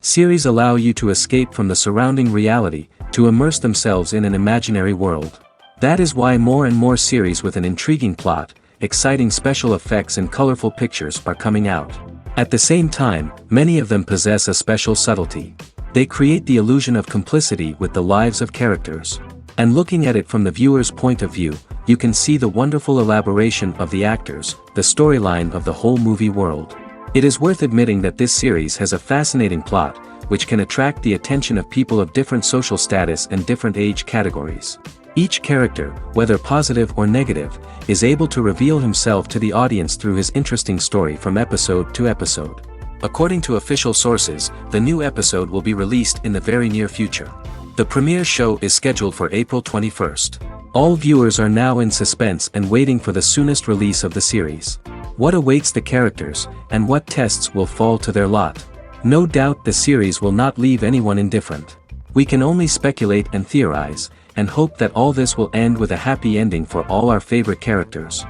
Series allow you to escape from the surrounding reality, to immerse themselves in an imaginary world. That is why more and more series with an intriguing plot, exciting special effects and colorful pictures are coming out. At the same time, many of them possess a special subtlety. They create the illusion of complicity with the lives of characters. And looking at it from the viewer's point of view, you can see the wonderful elaboration of the actors, the storyline of the whole movie world. It is worth admitting that this series has a fascinating plot, which can attract the attention of people of different social status and different age categories. Each character, whether positive or negative, is able to reveal himself to the audience through his interesting story from episode to episode. According to official sources, the new episode will be released in the very near future. The premiere show is scheduled for April 21st. All viewers are now in suspense and waiting for the soonest release of the series. What awaits the characters, and what tests will fall to their lot? No doubt the series will not leave anyone indifferent. We can only speculate and theorize, and hope that all this will end with a happy ending for all our favorite characters.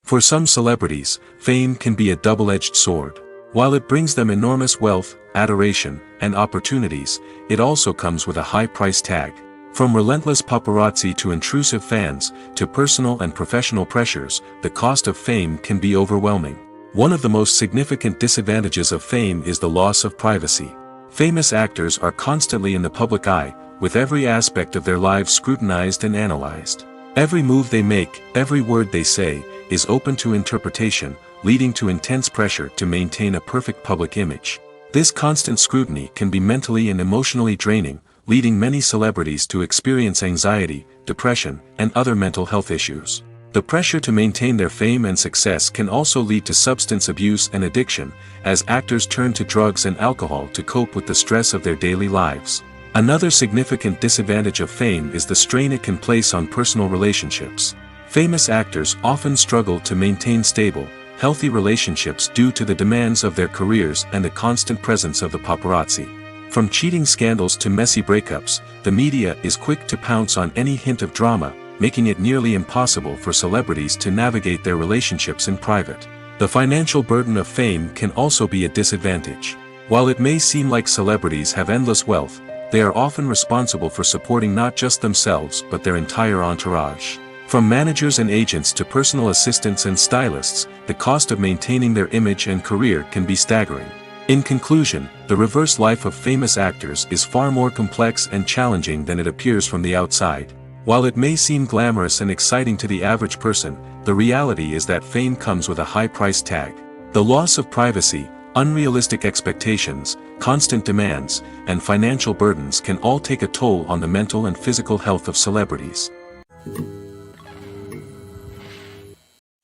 For some celebrities, fame can be a double-edged sword. While it brings them enormous wealth, adoration, and opportunities, it also comes with a high price tag. From relentless paparazzi to intrusive fans, to personal and professional pressures, the cost of fame can be overwhelming. One of the most significant disadvantages of fame is the loss of privacy. Famous actors are constantly in the public eye, with every aspect of their lives scrutinized and analyzed. Every move they make, every word they say, is open to interpretation, leading to intense pressure to maintain a perfect public image. This constant scrutiny can be mentally and emotionally draining, leading many celebrities to experience anxiety, depression, and other mental health issues. The pressure to maintain their fame and success can also lead to substance abuse and addiction, as actors turn to drugs and alcohol to cope with the stress of their daily lives. Another significant disadvantage of fame is the strain it can place on personal relationships. Famous actors often struggle to maintain stable, healthy relationships due to the demands of their careers and the constant presence of the paparazzi. From cheating scandals to messy breakups, the media is quick to pounce on any hint of drama, making it nearly impossible for celebrities to navigate their relationships in private. The financial burden of fame can also be a disadvantage. While it may seem like celebrities have endless wealth, they are often responsible for supporting not just themselves but their entire entourage. From managers and agents to personal assistants and stylists, the cost of maintaining their image and career can be staggering. In conclusion, the reverse life of famous actors is far more complex and challenging than it appears from the outside. While it may seem glamorous and exciting to the average person, the reality is that fame comes with a high price tag. The loss of privacy, unrealistic expectations, constant demands, and financial burdens can all take a toll on the mental and physical health of celebrities.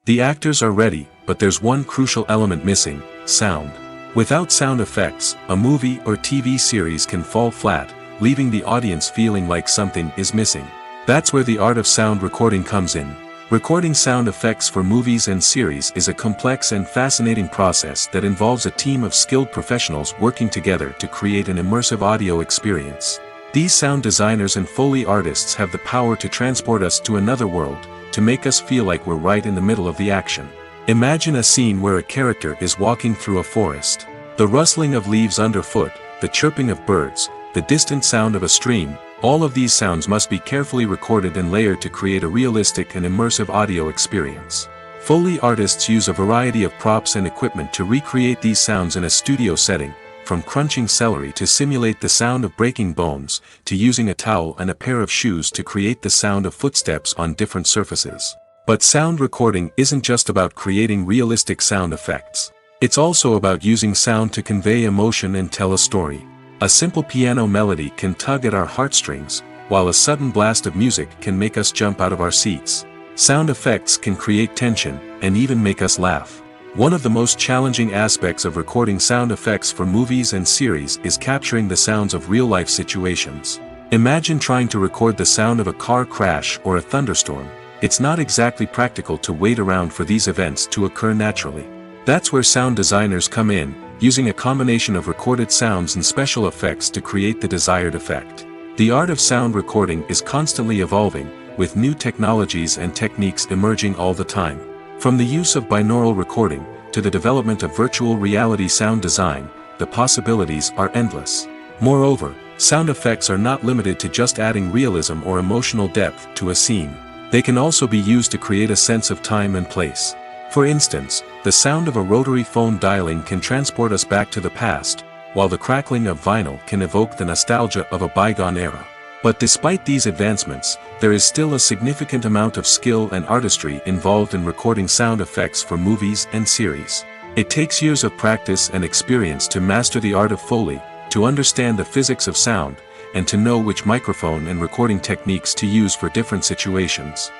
The actors are ready, but there's one crucial element missing: sound. Without sound effects, a movie or TV series can fall flat, leaving the audience feeling like something is missing. That's where the art of sound recording comes in. Recording sound effects for movies and series is a complex and fascinating process that involves a team of skilled professionals working together to create an immersive audio experience. These sound designers and Foley artists have the power to transport us to another world, to make us feel like we're right in the middle of the action. Imagine a scene where a character is walking through a forest. The rustling of leaves underfoot, the chirping of birds, the distant sound of a stream, all of these sounds must be carefully recorded and layered to create a realistic and immersive audio experience. Foley artists use a variety of props and equipment to recreate these sounds in a studio setting, from crunching celery to simulate the sound of breaking bones, to using a towel and a pair of shoes to create the sound of footsteps on different surfaces. But sound recording isn't just about creating realistic sound effects. It's also about using sound to convey emotion and tell a story. A simple piano melody can tug at our heartstrings, while a sudden blast of music can make us jump out of our seats. Sound effects can create tension, and even make us laugh. One of the most challenging aspects of recording sound effects for movies and series is capturing the sounds of real-life situations. Imagine trying to record the sound of a car crash or a thunderstorm. It's not exactly practical to wait around for these events to occur naturally. That's where sound designers come in, using a combination of recorded sounds and special effects to create the desired effect. The art of sound recording is constantly evolving, with new technologies and techniques emerging all the time. From the use of binaural recording, to the development of virtual reality sound design, the possibilities are endless. Moreover, sound effects are not limited to just adding realism or emotional depth to a scene. They can also be used to create a sense of time and place. For instance, the sound of a rotary phone dialing can transport us back to the past, while the crackling of vinyl can evoke the nostalgia of a bygone era. But despite these advancements, there is still a significant amount of skill and artistry involved in recording sound effects for movies and series. It takes years of practice and experience to master the art of Foley, to understand the physics of sound, and to know which microphone and recording techniques to use for different situations.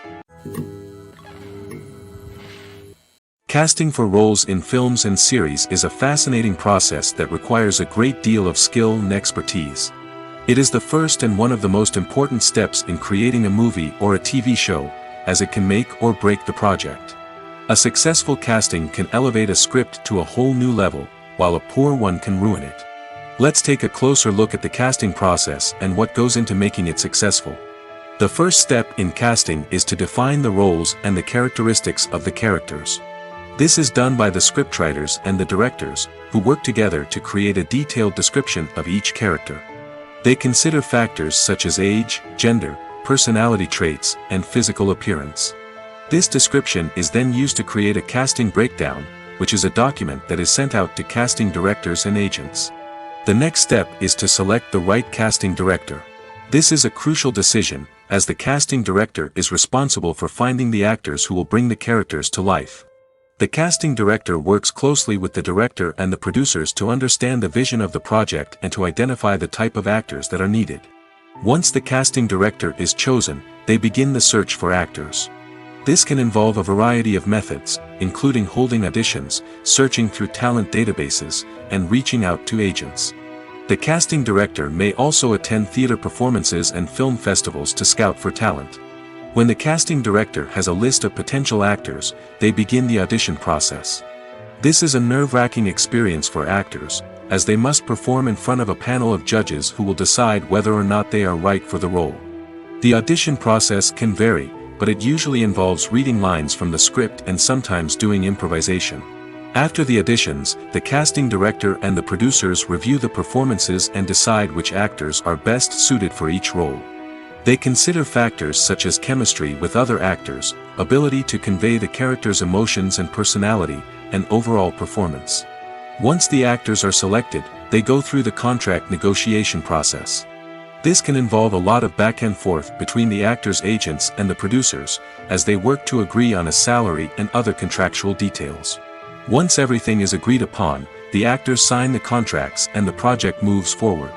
Casting for roles in films and series is a fascinating process that requires a great deal of skill and expertise. It is the first and one of the most important steps in creating a movie or a TV show, as it can make or break the project. A successful casting can elevate a script to a whole new level, while a poor one can ruin it. Let's take a closer look at the casting process and what goes into making it successful. The first step in casting is to define the roles and the characteristics of the characters. This is done by the scriptwriters and the directors, who work together to create a detailed description of each character. They consider factors such as age, gender, personality traits, and physical appearance. This description is then used to create a casting breakdown, which is a document that is sent out to casting directors and agents. The next step is to select the right casting director. This is a crucial decision, as the casting director is responsible for finding the actors who will bring the characters to life. The casting director works closely with the director and the producers to understand the vision of the project and to identify the type of actors that are needed. Once the casting director is chosen, they begin the search for actors. This can involve a variety of methods, including holding auditions, searching through talent databases, and reaching out to agents. The casting director may also attend theater performances and film festivals to scout for talent. When the casting director has a list of potential actors, they begin the audition process. This is a nerve-wracking experience for actors, as they must perform in front of a panel of judges who will decide whether or not they are right for the role. The audition process can vary, but it usually involves reading lines from the script and sometimes doing improvisation. After the auditions, the casting director and the producers review the performances and decide which actors are best suited for each role. They consider factors such as chemistry with other actors, ability to convey the character's emotions and personality, and overall performance. Once the actors are selected, they go through the contract negotiation process. This can involve a lot of back and forth between the actors' agents and the producers, as they work to agree on a salary and other contractual details. Once everything is agreed upon, the actors sign the contracts and the project moves forward.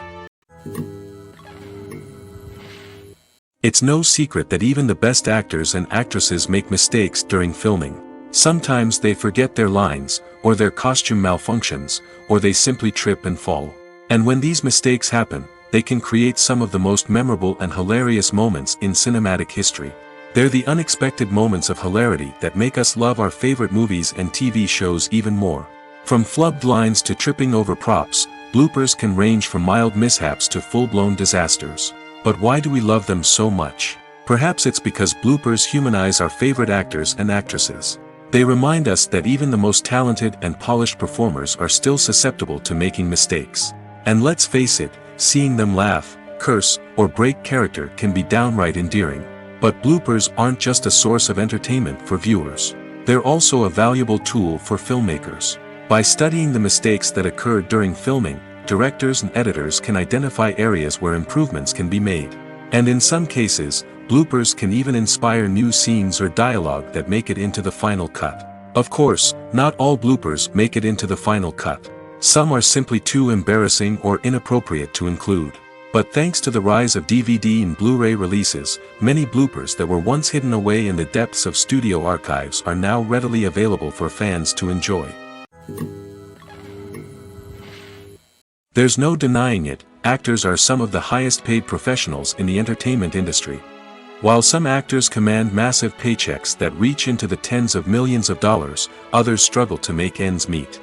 It's no secret that even the best actors and actresses make mistakes during filming. Sometimes they forget their lines, or their costume malfunctions, or they simply trip and fall. And when these mistakes happen, they can create some of the most memorable and hilarious moments in cinematic history. They're the unexpected moments of hilarity that make us love our favorite movies and TV shows even more. From flubbed lines to tripping over props, bloopers can range from mild mishaps to full-blown disasters. But why do we love them so much? Perhaps it's because bloopers humanize our favorite actors and actresses. They remind us that even the most talented and polished performers are still susceptible to making mistakes. And let's face it, seeing them laugh, curse, or break character can be downright endearing. But bloopers aren't just a source of entertainment for viewers. They're also a valuable tool for filmmakers. By studying the mistakes that occurred during filming, directors and editors can identify areas where improvements can be made. And in some cases, bloopers can even inspire new scenes or dialogue that make it into the final cut. Of course, not all bloopers make it into the final cut. Some are simply too embarrassing or inappropriate to include. But thanks to the rise of DVD and Blu-ray releases, many bloopers that were once hidden away in the depths of studio archives are now readily available for fans to enjoy. There's no denying it, actors are some of the highest paid professionals in the entertainment industry. While some actors command massive paychecks that reach into the tens of millions of dollars, others struggle to make ends meet.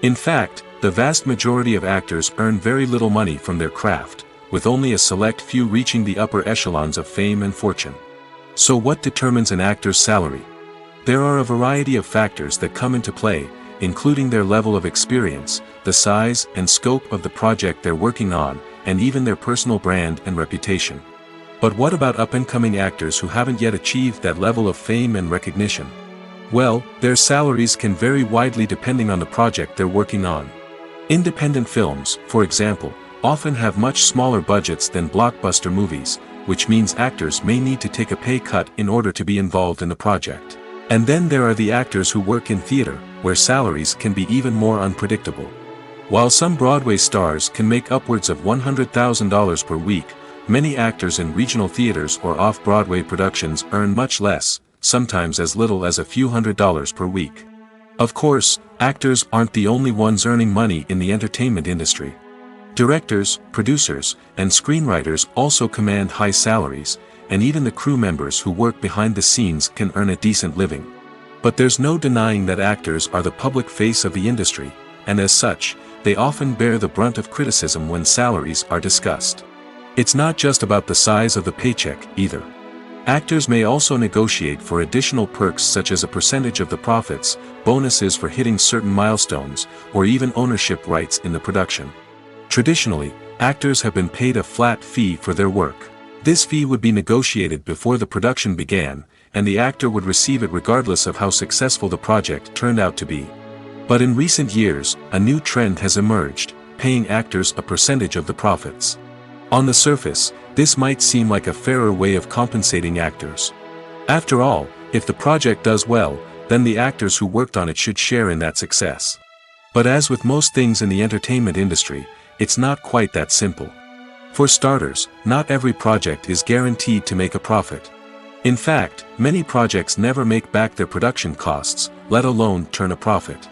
In fact, the vast majority of actors earn very little money from their craft, with only a select few reaching the upper echelons of fame and fortune. So what determines an actor's salary? There are a variety of factors that come into play, including their level of experience, the size and scope of the project they're working on, and even their personal brand and reputation. But what about up-and-coming actors who haven't yet achieved that level of fame and recognition? Well, their salaries can vary widely depending on the project they're working on. Independent films, for example, often have much smaller budgets than blockbuster movies, which means actors may need to take a pay cut in order to be involved in the project. And then there are the actors who work in theater, where salaries can be even more unpredictable. While some Broadway stars can make upwards of $100,000 per week, many actors in regional theaters or off-Broadway productions earn much less, sometimes as little as a few $100s per week. Of course, actors aren't the only ones earning money in the entertainment industry. Directors, producers, and screenwriters also command high salaries, and even the crew members who work behind the scenes can earn a decent living. But there's no denying that actors are the public face of the industry, and as such, they often bear the brunt of criticism when salaries are discussed. It's not just about the size of the paycheck, either. Actors may also negotiate for additional perks such as a percentage of the profits, bonuses for hitting certain milestones, or even ownership rights in the production. Traditionally, actors have been paid a flat fee for their work. This fee would be negotiated before the production began, and the actor would receive it regardless of how successful the project turned out to be. But in recent years, a new trend has emerged, paying actors a percentage of the profits. On the surface, this might seem like a fairer way of compensating actors. After all, if the project does well, then the actors who worked on it should share in that success. But as with most things in the entertainment industry, it's not quite that simple. For starters, not every project is guaranteed to make a profit. In fact, many projects never make back their production costs, let alone turn a profit.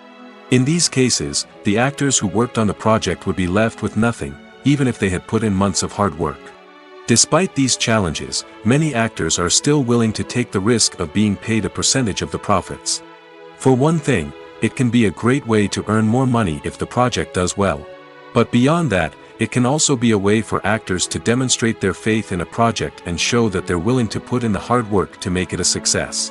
In these cases, the actors who worked on the project would be left with nothing, even if they had put in months of hard work. Despite these challenges, many actors are still willing to take the risk of being paid a percentage of the profits. For one thing, it can be a great way to earn more money if the project does well. But beyond that, it can also be a way for actors to demonstrate their faith in a project and show that they're willing to put in the hard work to make it a success.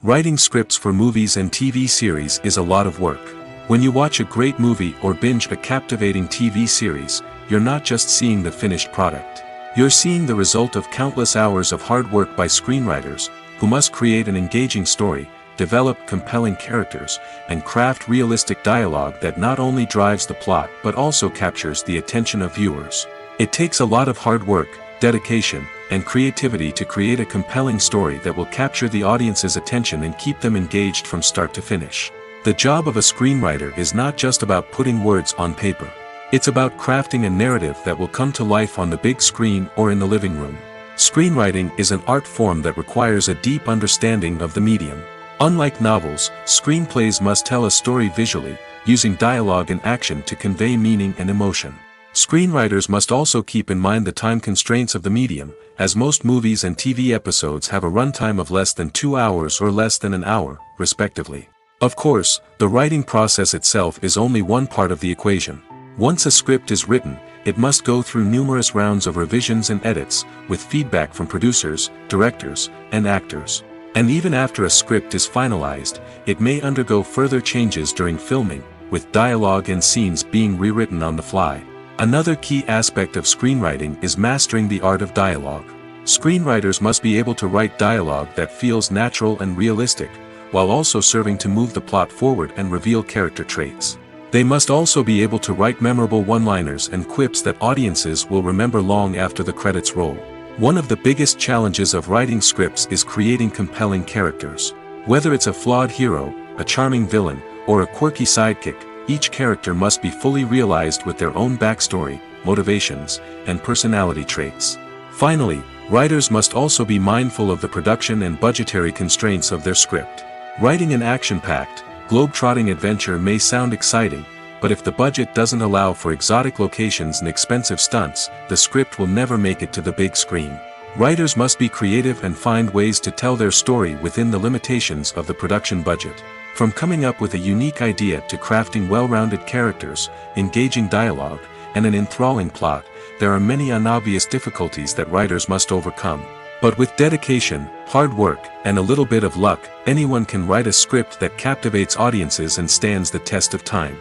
Writing scripts for movies and TV series is a lot of work. When you watch a great movie or binge a captivating TV series, you're not just seeing the finished product. You're seeing the result of countless hours of hard work by screenwriters, who must create an engaging story, develop compelling characters, and craft realistic dialogue that not only drives the plot but also captures the attention of viewers. It takes a lot of hard work, dedication, and creativity to create a compelling story that will capture the audience's attention and keep them engaged from start to finish. The job of a screenwriter is not just about putting words on paper. It's about crafting a narrative that will come to life on the big screen or in the living room. Screenwriting is an art form that requires a deep understanding of the medium. Unlike novels, screenplays must tell a story visually, using dialogue and action to convey meaning and emotion. Screenwriters must also keep in mind the time constraints of the medium, as most movies and TV episodes have a runtime of less than 2 hours or less than an hour, respectively. Of course, the writing process itself is only one part of the equation. Once a script is written, it must go through numerous rounds of revisions and edits, with feedback from producers, directors, and actors. And even after a script is finalized, it may undergo further changes during filming, with dialogue and scenes being rewritten on the fly. Another key aspect of screenwriting is mastering the art of dialogue. Screenwriters must be able to write dialogue that feels natural and realistic, while also serving to move the plot forward and reveal character traits. They must also be able to write memorable one-liners and quips that audiences will remember long after the credits roll. One of the biggest challenges of writing scripts is creating compelling characters. Whether it's a flawed hero, a charming villain, or a quirky sidekick, each character must be fully realized with their own backstory, motivations, and personality traits. Finally, writers must also be mindful of the production and budgetary constraints of their script. Writing an action-packed, globe-trotting adventure may sound exciting, but if the budget doesn't allow for exotic locations and expensive stunts, the script will never make it to the big screen. Writers must be creative and find ways to tell their story within the limitations of the production budget. From coming up with a unique idea to crafting well-rounded characters, engaging dialogue, and an enthralling plot, there are many unobvious difficulties that writers must overcome. But with dedication, hard work, and a little bit of luck, anyone can write a script that captivates audiences and stands the test of time.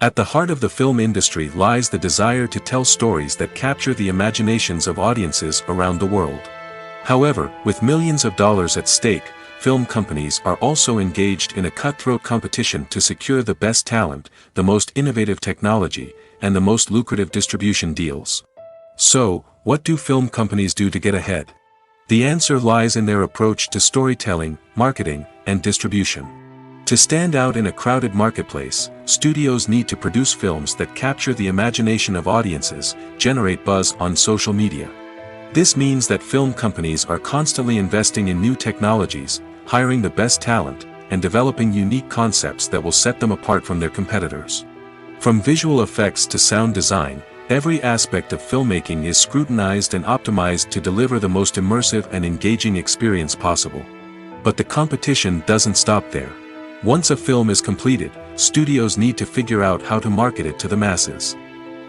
At the heart of the film industry lies the desire to tell stories that capture the imaginations of audiences around the world. However, with millions of dollars at stake, film companies are also engaged in a cutthroat competition to secure the best talent, the most innovative technology, and the most lucrative distribution deals. So, what do film companies do to get ahead? The answer lies in their approach to storytelling, marketing, and distribution. To stand out in a crowded marketplace, studios need to produce films that capture the imagination of audiences, generate buzz on social media. This means that film companies are constantly investing in new technologies, hiring the best talent, and developing unique concepts that will set them apart from their competitors. From visual effects to sound design, every aspect of filmmaking is scrutinized and optimized to deliver the most immersive and engaging experience possible. But the competition doesn't stop there. Once a film is completed, studios need to figure out how to market it to the masses.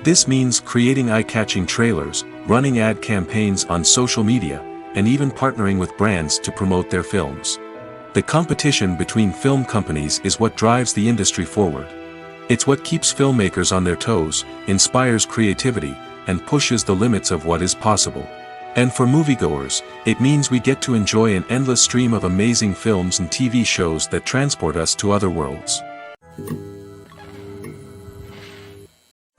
This means creating eye-catching trailers, running ad campaigns on social media, and even partnering with brands to promote their films. The competition between film companies is what drives the industry forward. It's what keeps filmmakers on their toes, inspires creativity, and pushes the limits of what is possible. And for moviegoers, it means we get to enjoy an endless stream of amazing films and TV shows that transport us to other worlds.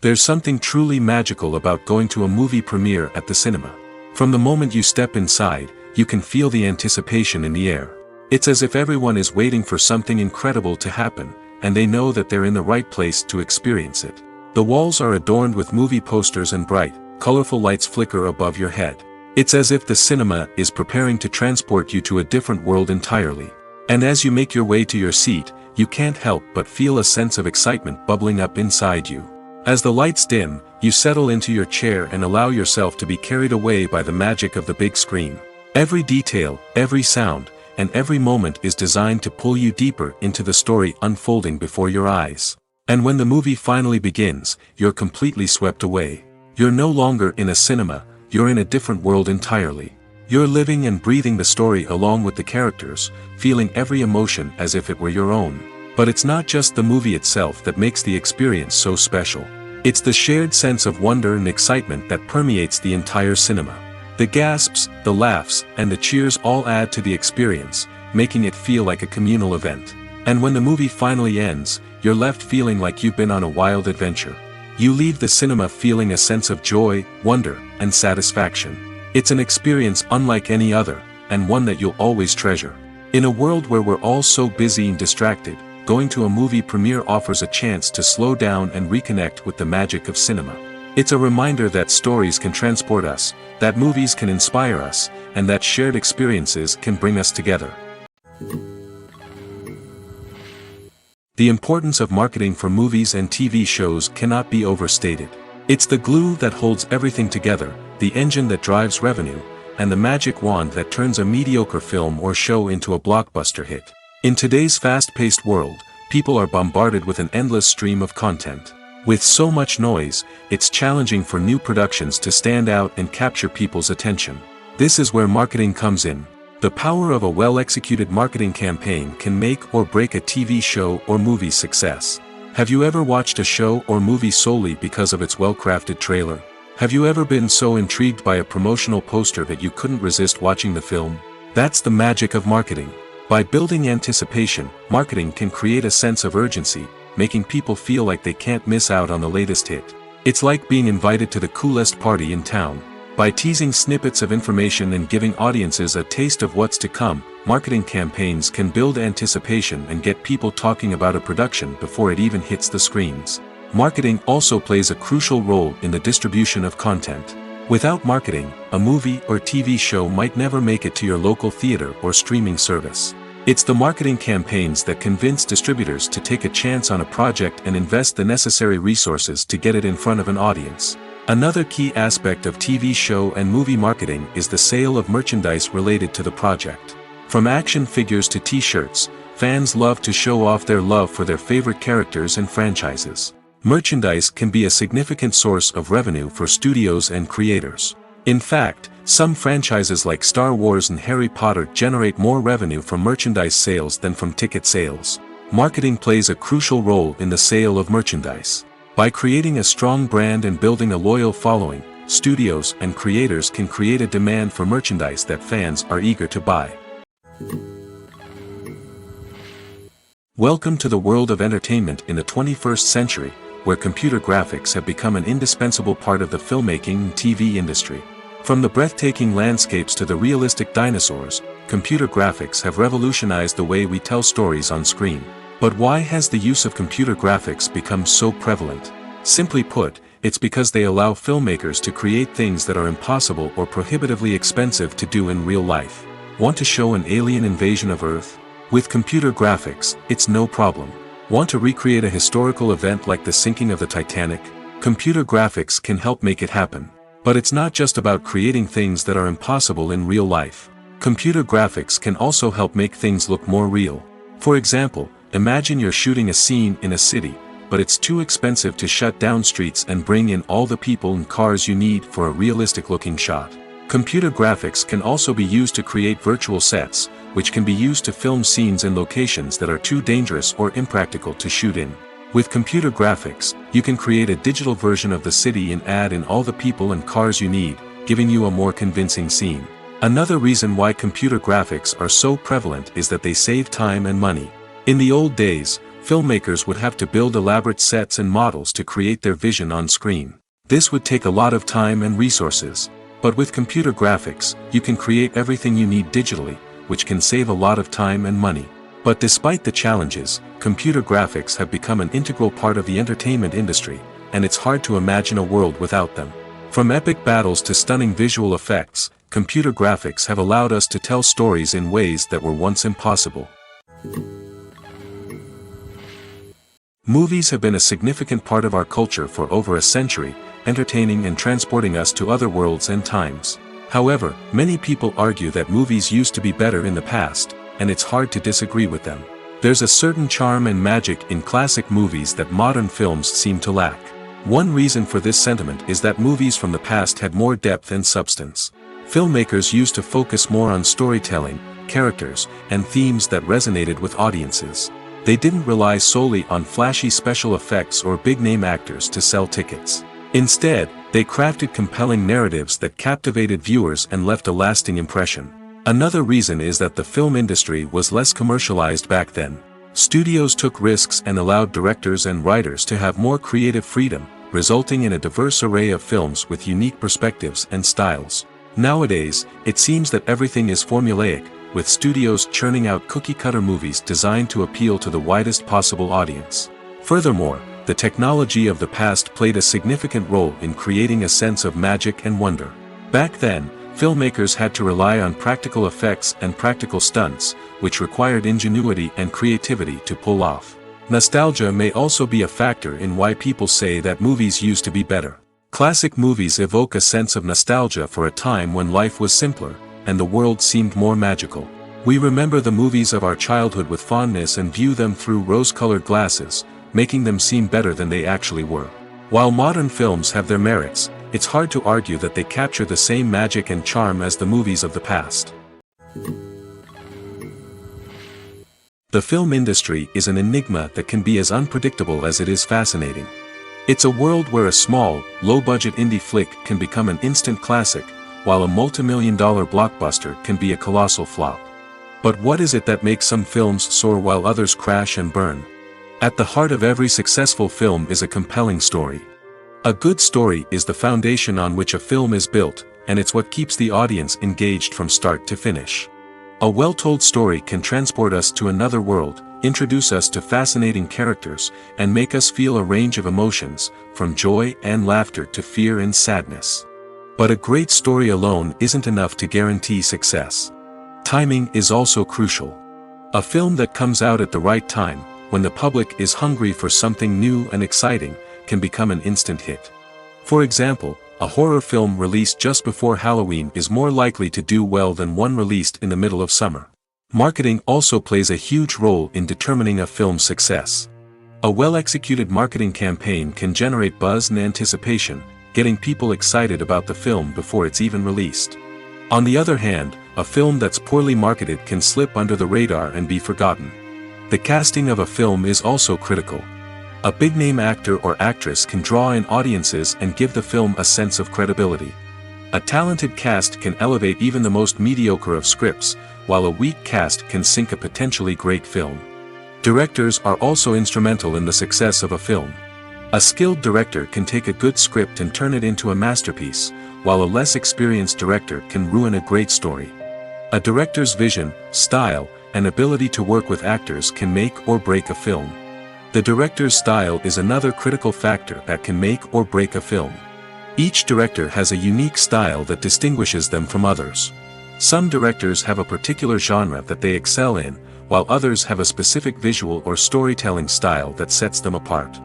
There's something truly magical about going to a movie premiere at the cinema. From the moment you step inside, you can feel the anticipation in the air. It's as if everyone is waiting for something incredible to happen, and they know that they're in the right place to experience it. The walls are adorned with movie posters and bright, colorful lights flicker above your head. It's as if the cinema is preparing to transport you to a different world entirely. And as you make your way to your seat, you can't help but feel a sense of excitement bubbling up inside you. As the lights dim, you settle into your chair and allow yourself to be carried away by the magic of the big screen. Every detail, every sound, and every moment is designed to pull you deeper into the story unfolding before your eyes. And when the movie finally begins, you're completely swept away. You're no longer in a cinema, you're in a different world entirely. You're living and breathing the story along with the characters, feeling every emotion as if it were your own. But it's not just the movie itself that makes the experience so special. It's the shared sense of wonder and excitement that permeates the entire cinema. The gasps, the laughs, and the cheers all add to the experience, making it feel like a communal event. And when the movie finally ends, you're left feeling like you've been on a wild adventure. You leave the cinema feeling a sense of joy, wonder, and satisfaction. It's an experience unlike any other, and one that you'll always treasure. In a world where we're all so busy and distracted, going to a movie premiere offers a chance to slow down and reconnect with the magic of cinema. It's a reminder that stories can transport us, that movies can inspire us, and that shared experiences can bring us together. The importance of marketing for movies and TV shows cannot be overstated. It's the glue that holds everything together, the engine that drives revenue, and the magic wand that turns a mediocre film or show into a blockbuster hit. In today's fast-paced world, people are bombarded with an endless stream of content. With so much noise, it's challenging for new productions to stand out and capture people's attention. This is where marketing comes in. The power of a well-executed marketing campaign can make or break a TV show or movie's success. Have you ever watched a show or movie solely because of its well-crafted trailer? Have you ever been so intrigued by a promotional poster that you couldn't resist watching the film? That's the magic of marketing. By building anticipation, marketing can create a sense of urgency, making people feel like they can't miss out on the latest hit. It's like being invited to the coolest party in town. By teasing snippets of information and giving audiences a taste of what's to come, marketing campaigns can build anticipation and get people talking about a production before it even hits the screens. Marketing also plays a crucial role in the distribution of content. Without marketing, a movie or TV show might never make it to your local theater or streaming service. It's the marketing campaigns that convince distributors to take a chance on a project and invest the necessary resources to get it in front of an audience. Another key aspect of TV show and movie marketing is the sale of merchandise related to the project. From action figures to t-shirts, fans love to show off their love for their favorite characters and franchises. Merchandise can be a significant source of revenue for studios and creators. In fact, some franchises like Star Wars and Harry Potter generate more revenue from merchandise sales than from ticket sales. Marketing plays a crucial role in the sale of merchandise. By creating a strong brand and building a loyal following, studios and creators can create a demand for merchandise that fans are eager to buy. Welcome to the world of entertainment in the 21st century, where computer graphics have become an indispensable part of the filmmaking and TV industry. From the breathtaking landscapes to the realistic dinosaurs, computer graphics have revolutionized the way we tell stories on screen. But why has the use of computer graphics become so prevalent? Simply put, it's because they allow filmmakers to create things that are impossible or prohibitively expensive to do in real life. Want to show an alien invasion of Earth? With computer graphics, it's no problem. Want to recreate a historical event like the sinking of the Titanic? Computer graphics can help make it happen. But it's not just about creating things that are impossible in real life. Computer graphics can also help make things look more real. For example, imagine you're shooting a scene in a city, but it's too expensive to shut down streets and bring in all the people and cars you need for a realistic-looking shot. Computer graphics can also be used to create virtual sets, which can be used to film scenes in locations that are too dangerous or impractical to shoot in. With computer graphics, you can create a digital version of the city and add in all the people and cars you need, giving you a more convincing scene. Another reason why computer graphics are so prevalent is that they save time and money. In the old days, filmmakers would have to build elaborate sets and models to create their vision on screen. This would take a lot of time and resources. But with computer graphics, you can create everything you need digitally, which can save a lot of time and money. But despite the challenges, computer graphics have become an integral part of the entertainment industry, and it's hard to imagine a world without them. From epic battles to stunning visual effects, computer graphics have allowed us to tell stories in ways that were once impossible. Movies have been a significant part of our culture for over a century, entertaining and transporting us to other worlds and times. However, many people argue that movies used to be better in the past, and it's hard to disagree with them. There's a certain charm and magic in classic movies that modern films seem to lack. One reason for this sentiment is that movies from the past had more depth and substance. Filmmakers used to focus more on storytelling, characters, and themes that resonated with audiences. They didn't rely solely on flashy special effects or big-name actors to sell tickets. Instead, they crafted compelling narratives that captivated viewers and left a lasting impression. Another reason is that the film industry was less commercialized back then. Studios took risks and allowed directors and writers to have more creative freedom, resulting in a diverse array of films with unique perspectives and styles. Nowadays, it seems that everything is formulaic, with studios churning out cookie-cutter movies designed to appeal to the widest possible audience. Furthermore, the technology of the past played a significant role in creating a sense of magic and wonder. Back then, filmmakers had to rely on practical effects and practical stunts, which required ingenuity and creativity to pull off. Nostalgia may also be a factor in why people say that movies used to be better. Classic movies evoke a sense of nostalgia for a time when life was simpler, and the world seemed more magical. We remember the movies of our childhood with fondness and view them through rose-colored glasses, making them seem better than they actually were. While modern films have their merits, it's hard to argue that they capture the same magic and charm as the movies of the past. The film industry is an enigma that can be as unpredictable as it is fascinating. It's a world where a small, low-budget indie flick can become an instant classic, while a multi-million-dollar blockbuster can be a colossal flop. But what is it that makes some films soar while others crash and burn? At the heart of every successful film is a compelling story. A good story is the foundation on which a film is built, and it's what keeps the audience engaged from start to finish. A well-told story can transport us to another world, introduce us to fascinating characters, and make us feel a range of emotions, from joy and laughter to fear and sadness. But a great story alone isn't enough to guarantee success. Timing is also crucial. A film that comes out at the right time, when the public is hungry for something new and exciting, can become an instant hit. For example, a horror film released just before Halloween is more likely to do well than one released in the middle of summer. Marketing also plays a huge role in determining a film's success. A well-executed marketing campaign can generate buzz and anticipation, getting people excited about the film before it's even released. On the other hand, a film that's poorly marketed can slip under the radar and be forgotten. The casting of a film is also critical. A big-name actor or actress can draw in audiences and give the film a sense of credibility. A talented cast can elevate even the most mediocre of scripts, while a weak cast can sink a potentially great film. Directors are also instrumental in the success of a film. A skilled director can take a good script and turn it into a masterpiece, while a less experienced director can ruin a great story. A director's vision, style, and ability to work with actors can make or break a film. The director's style is another critical factor that can make or break a film. Each director has a unique style that distinguishes them from others. Some directors have a particular genre that they excel in, while others have a specific visual or storytelling style that sets them apart.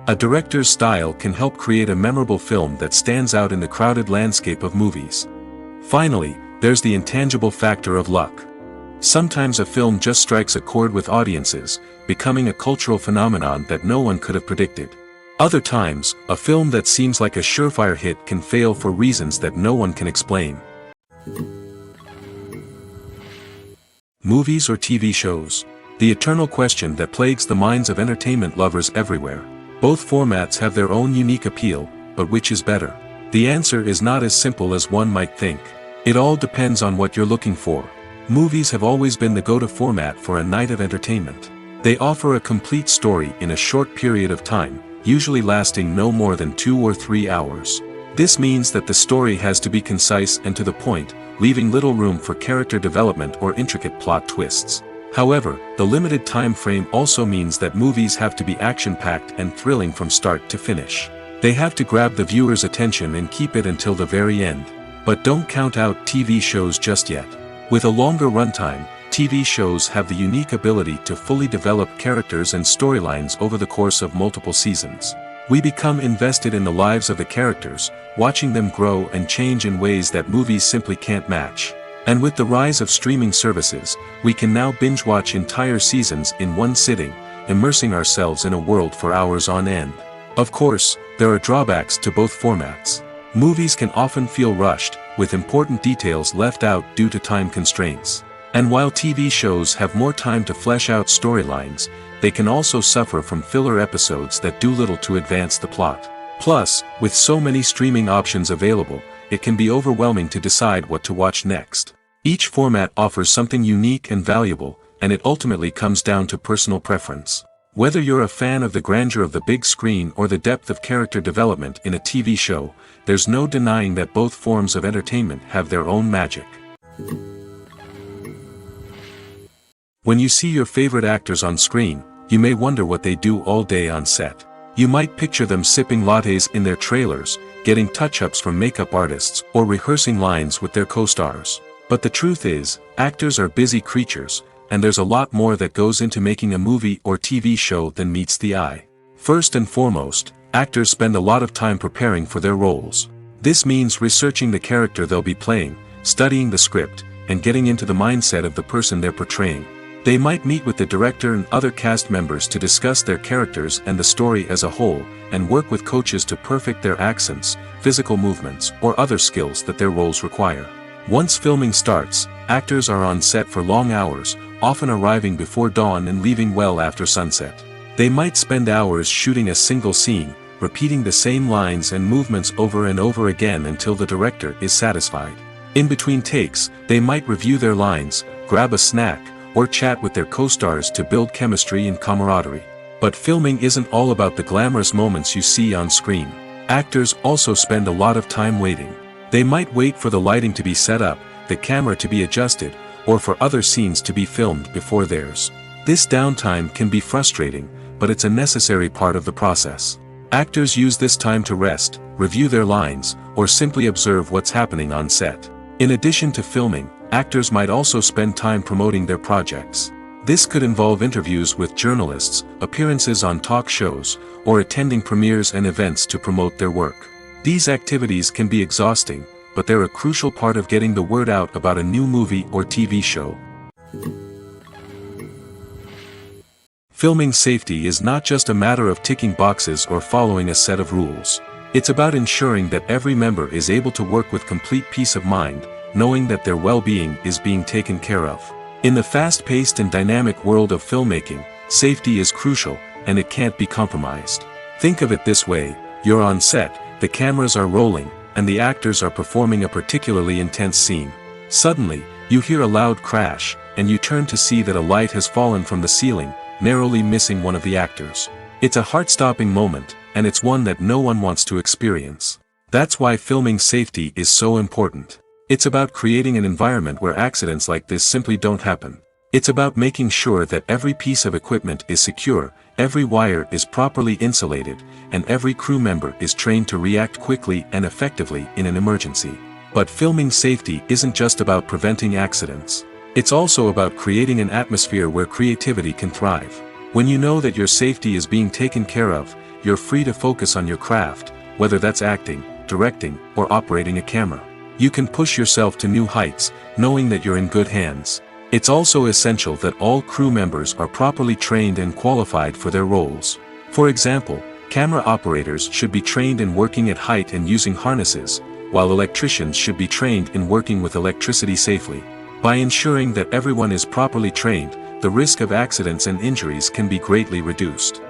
A director's style can help create a memorable film that stands out in the crowded landscape of movies. Finally, there's the intangible factor of luck. Sometimes a film just strikes a chord with audiences, becoming a cultural phenomenon that no one could have predicted. Other times, a film that seems like a surefire hit can fail for reasons that no one can explain. Movies or TV shows? The eternal question that plagues the minds of entertainment lovers everywhere. Both formats have their own unique appeal, but which is better? The answer is not as simple as one might think. It all depends on what you're looking for. Movies have always been the go-to format for a night of entertainment. They offer a complete story in a short period of time, usually lasting no more than 2 or 3 hours. This means that the story has to be concise and to the point, leaving little room for character development or intricate plot twists. However, the limited time frame also means that movies have to be action-packed and thrilling from start to finish. They have to grab the viewer's attention and keep it until the very end. But don't count out TV shows just yet. With a longer runtime, TV shows have the unique ability to fully develop characters and storylines over the course of multiple seasons. We become invested in the lives of the characters, watching them grow and change in ways that movies simply can't match. And with the rise of streaming services, we can now binge-watch entire seasons in one sitting, immersing ourselves in a world for hours on end. Of course, there are drawbacks to both formats. Movies can often feel rushed, with important details left out due to time constraints. And while TV shows have more time to flesh out storylines, they can also suffer from filler episodes that do little to advance the plot. Plus, with so many streaming options available, it can be overwhelming to decide what to watch next. Each format offers something unique and valuable, and it ultimately comes down to personal preference. Whether you're a fan of the grandeur of the big screen or the depth of character development in a TV show, there's no denying that both forms of entertainment have their own magic. When you see your favorite actors on screen, you may wonder what they do all day on set. You might picture them sipping lattes in their trailers, getting touch-ups from makeup artists, or rehearsing lines with their co-stars. But the truth is, actors are busy creatures, and there's a lot more that goes into making a movie or TV show than meets the eye. First and foremost, actors spend a lot of time preparing for their roles. This means researching the character they'll be playing, studying the script, and getting into the mindset of the person they're portraying. They might meet with the director and other cast members to discuss their characters and the story as a whole, and work with coaches to perfect their accents, physical movements, or other skills that their roles require. Once filming starts, actors are on set for long hours, often arriving before dawn and leaving well after sunset. They might spend hours shooting a single scene, repeating the same lines and movements over and over again until the director is satisfied. In between takes, they might review their lines, grab a snack, or chat with their co-stars to build chemistry and camaraderie. But filming isn't all about the glamorous moments you see on screen. Actors also spend a lot of time waiting. They might wait for the lighting to be set up, the camera to be adjusted, or for other scenes to be filmed before theirs. This downtime can be frustrating, but it's a necessary part of the process. Actors use this time to rest, review their lines, or simply observe what's happening on set. In addition to filming, actors might also spend time promoting their projects. This could involve interviews with journalists, appearances on talk shows, or attending premieres and events to promote their work. These activities can be exhausting, but they're a crucial part of getting the word out about a new movie or TV show. Filming safety is not just a matter of ticking boxes or following a set of rules. It's about ensuring that every member is able to work with complete peace of mind, knowing that their well-being is being taken care of. In the fast-paced and dynamic world of filmmaking, safety is crucial, and it can't be compromised. Think of it this way: you're on set, the cameras are rolling, and the actors are performing a particularly intense scene. Suddenly, you hear a loud crash, and you turn to see that a light has fallen from the ceiling, narrowly missing one of the actors. It's a heart-stopping moment, and it's one that no one wants to experience. That's why filming safety is so important. It's about creating an environment where accidents like this simply don't happen. It's about making sure that every piece of equipment is secure, every wire is properly insulated, and every crew member is trained to react quickly and effectively in an emergency. But filming safety isn't just about preventing accidents. It's also about creating an atmosphere where creativity can thrive. When you know that your safety is being taken care of, you're free to focus on your craft, whether that's acting, directing, or operating a camera. You can push yourself to new heights, knowing that you're in good hands. It's also essential that all crew members are properly trained and qualified for their roles. For example, camera operators should be trained in working at height and using harnesses, while electricians should be trained in working with electricity safely. By ensuring that everyone is properly trained, the risk of accidents and injuries can be greatly reduced.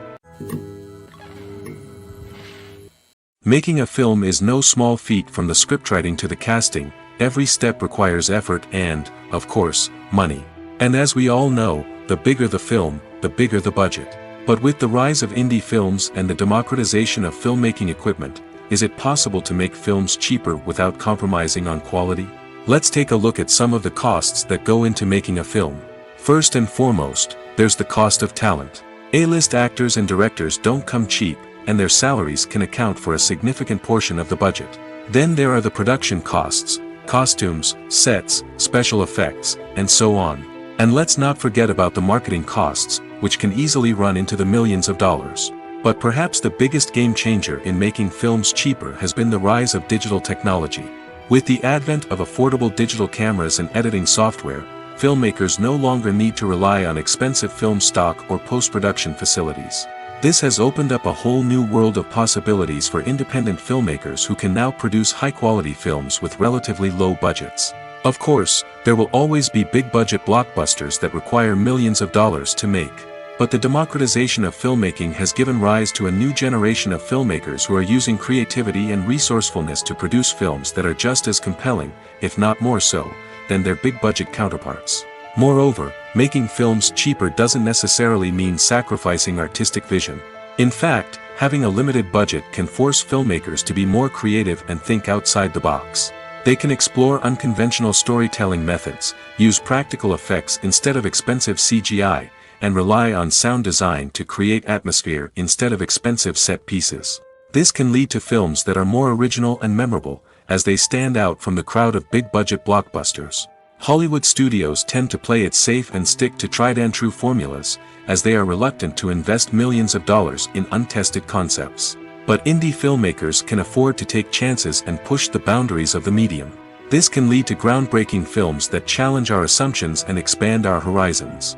Making a film is no small feat. From the scriptwriting to the casting, every step requires effort and, of course, money. And as we all know, the bigger the film, the bigger the budget. But with the rise of indie films and the democratization of filmmaking equipment, is it possible to make films cheaper without compromising on quality? Let's take a look at some of the costs that go into making a film. First and foremost, there's the cost of talent. A-list actors and directors don't come cheap, and their salaries can account for a significant portion of the budget. Then there are the production costs, costumes, sets, special effects, and so on. And let's not forget about the marketing costs, which can easily run into the millions of dollars. But perhaps the biggest game changer in making films cheaper has been the rise of digital technology. With the advent of affordable digital cameras and editing software, filmmakers no longer need to rely on expensive film stock or post-production facilities. This has opened up a whole new world of possibilities for independent filmmakers who can now produce high-quality films with relatively low budgets. Of course, there will always be big-budget blockbusters that require millions of dollars to make. But the democratization of filmmaking has given rise to a new generation of filmmakers who are using creativity and resourcefulness to produce films that are just as compelling, if not more so, than their big-budget counterparts. Moreover, making films cheaper doesn't necessarily mean sacrificing artistic vision. In fact, having a limited budget can force filmmakers to be more creative and think outside the box. They can explore unconventional storytelling methods, use practical effects instead of expensive CGI, and rely on sound design to create atmosphere instead of expensive set pieces. This can lead to films that are more original and memorable, as they stand out from the crowd of big-budget blockbusters. Hollywood studios tend to play it safe and stick to tried-and-true formulas, as they are reluctant to invest millions of dollars in untested concepts. But indie filmmakers can afford to take chances and push the boundaries of the medium. This can lead to groundbreaking films that challenge our assumptions and expand our horizons.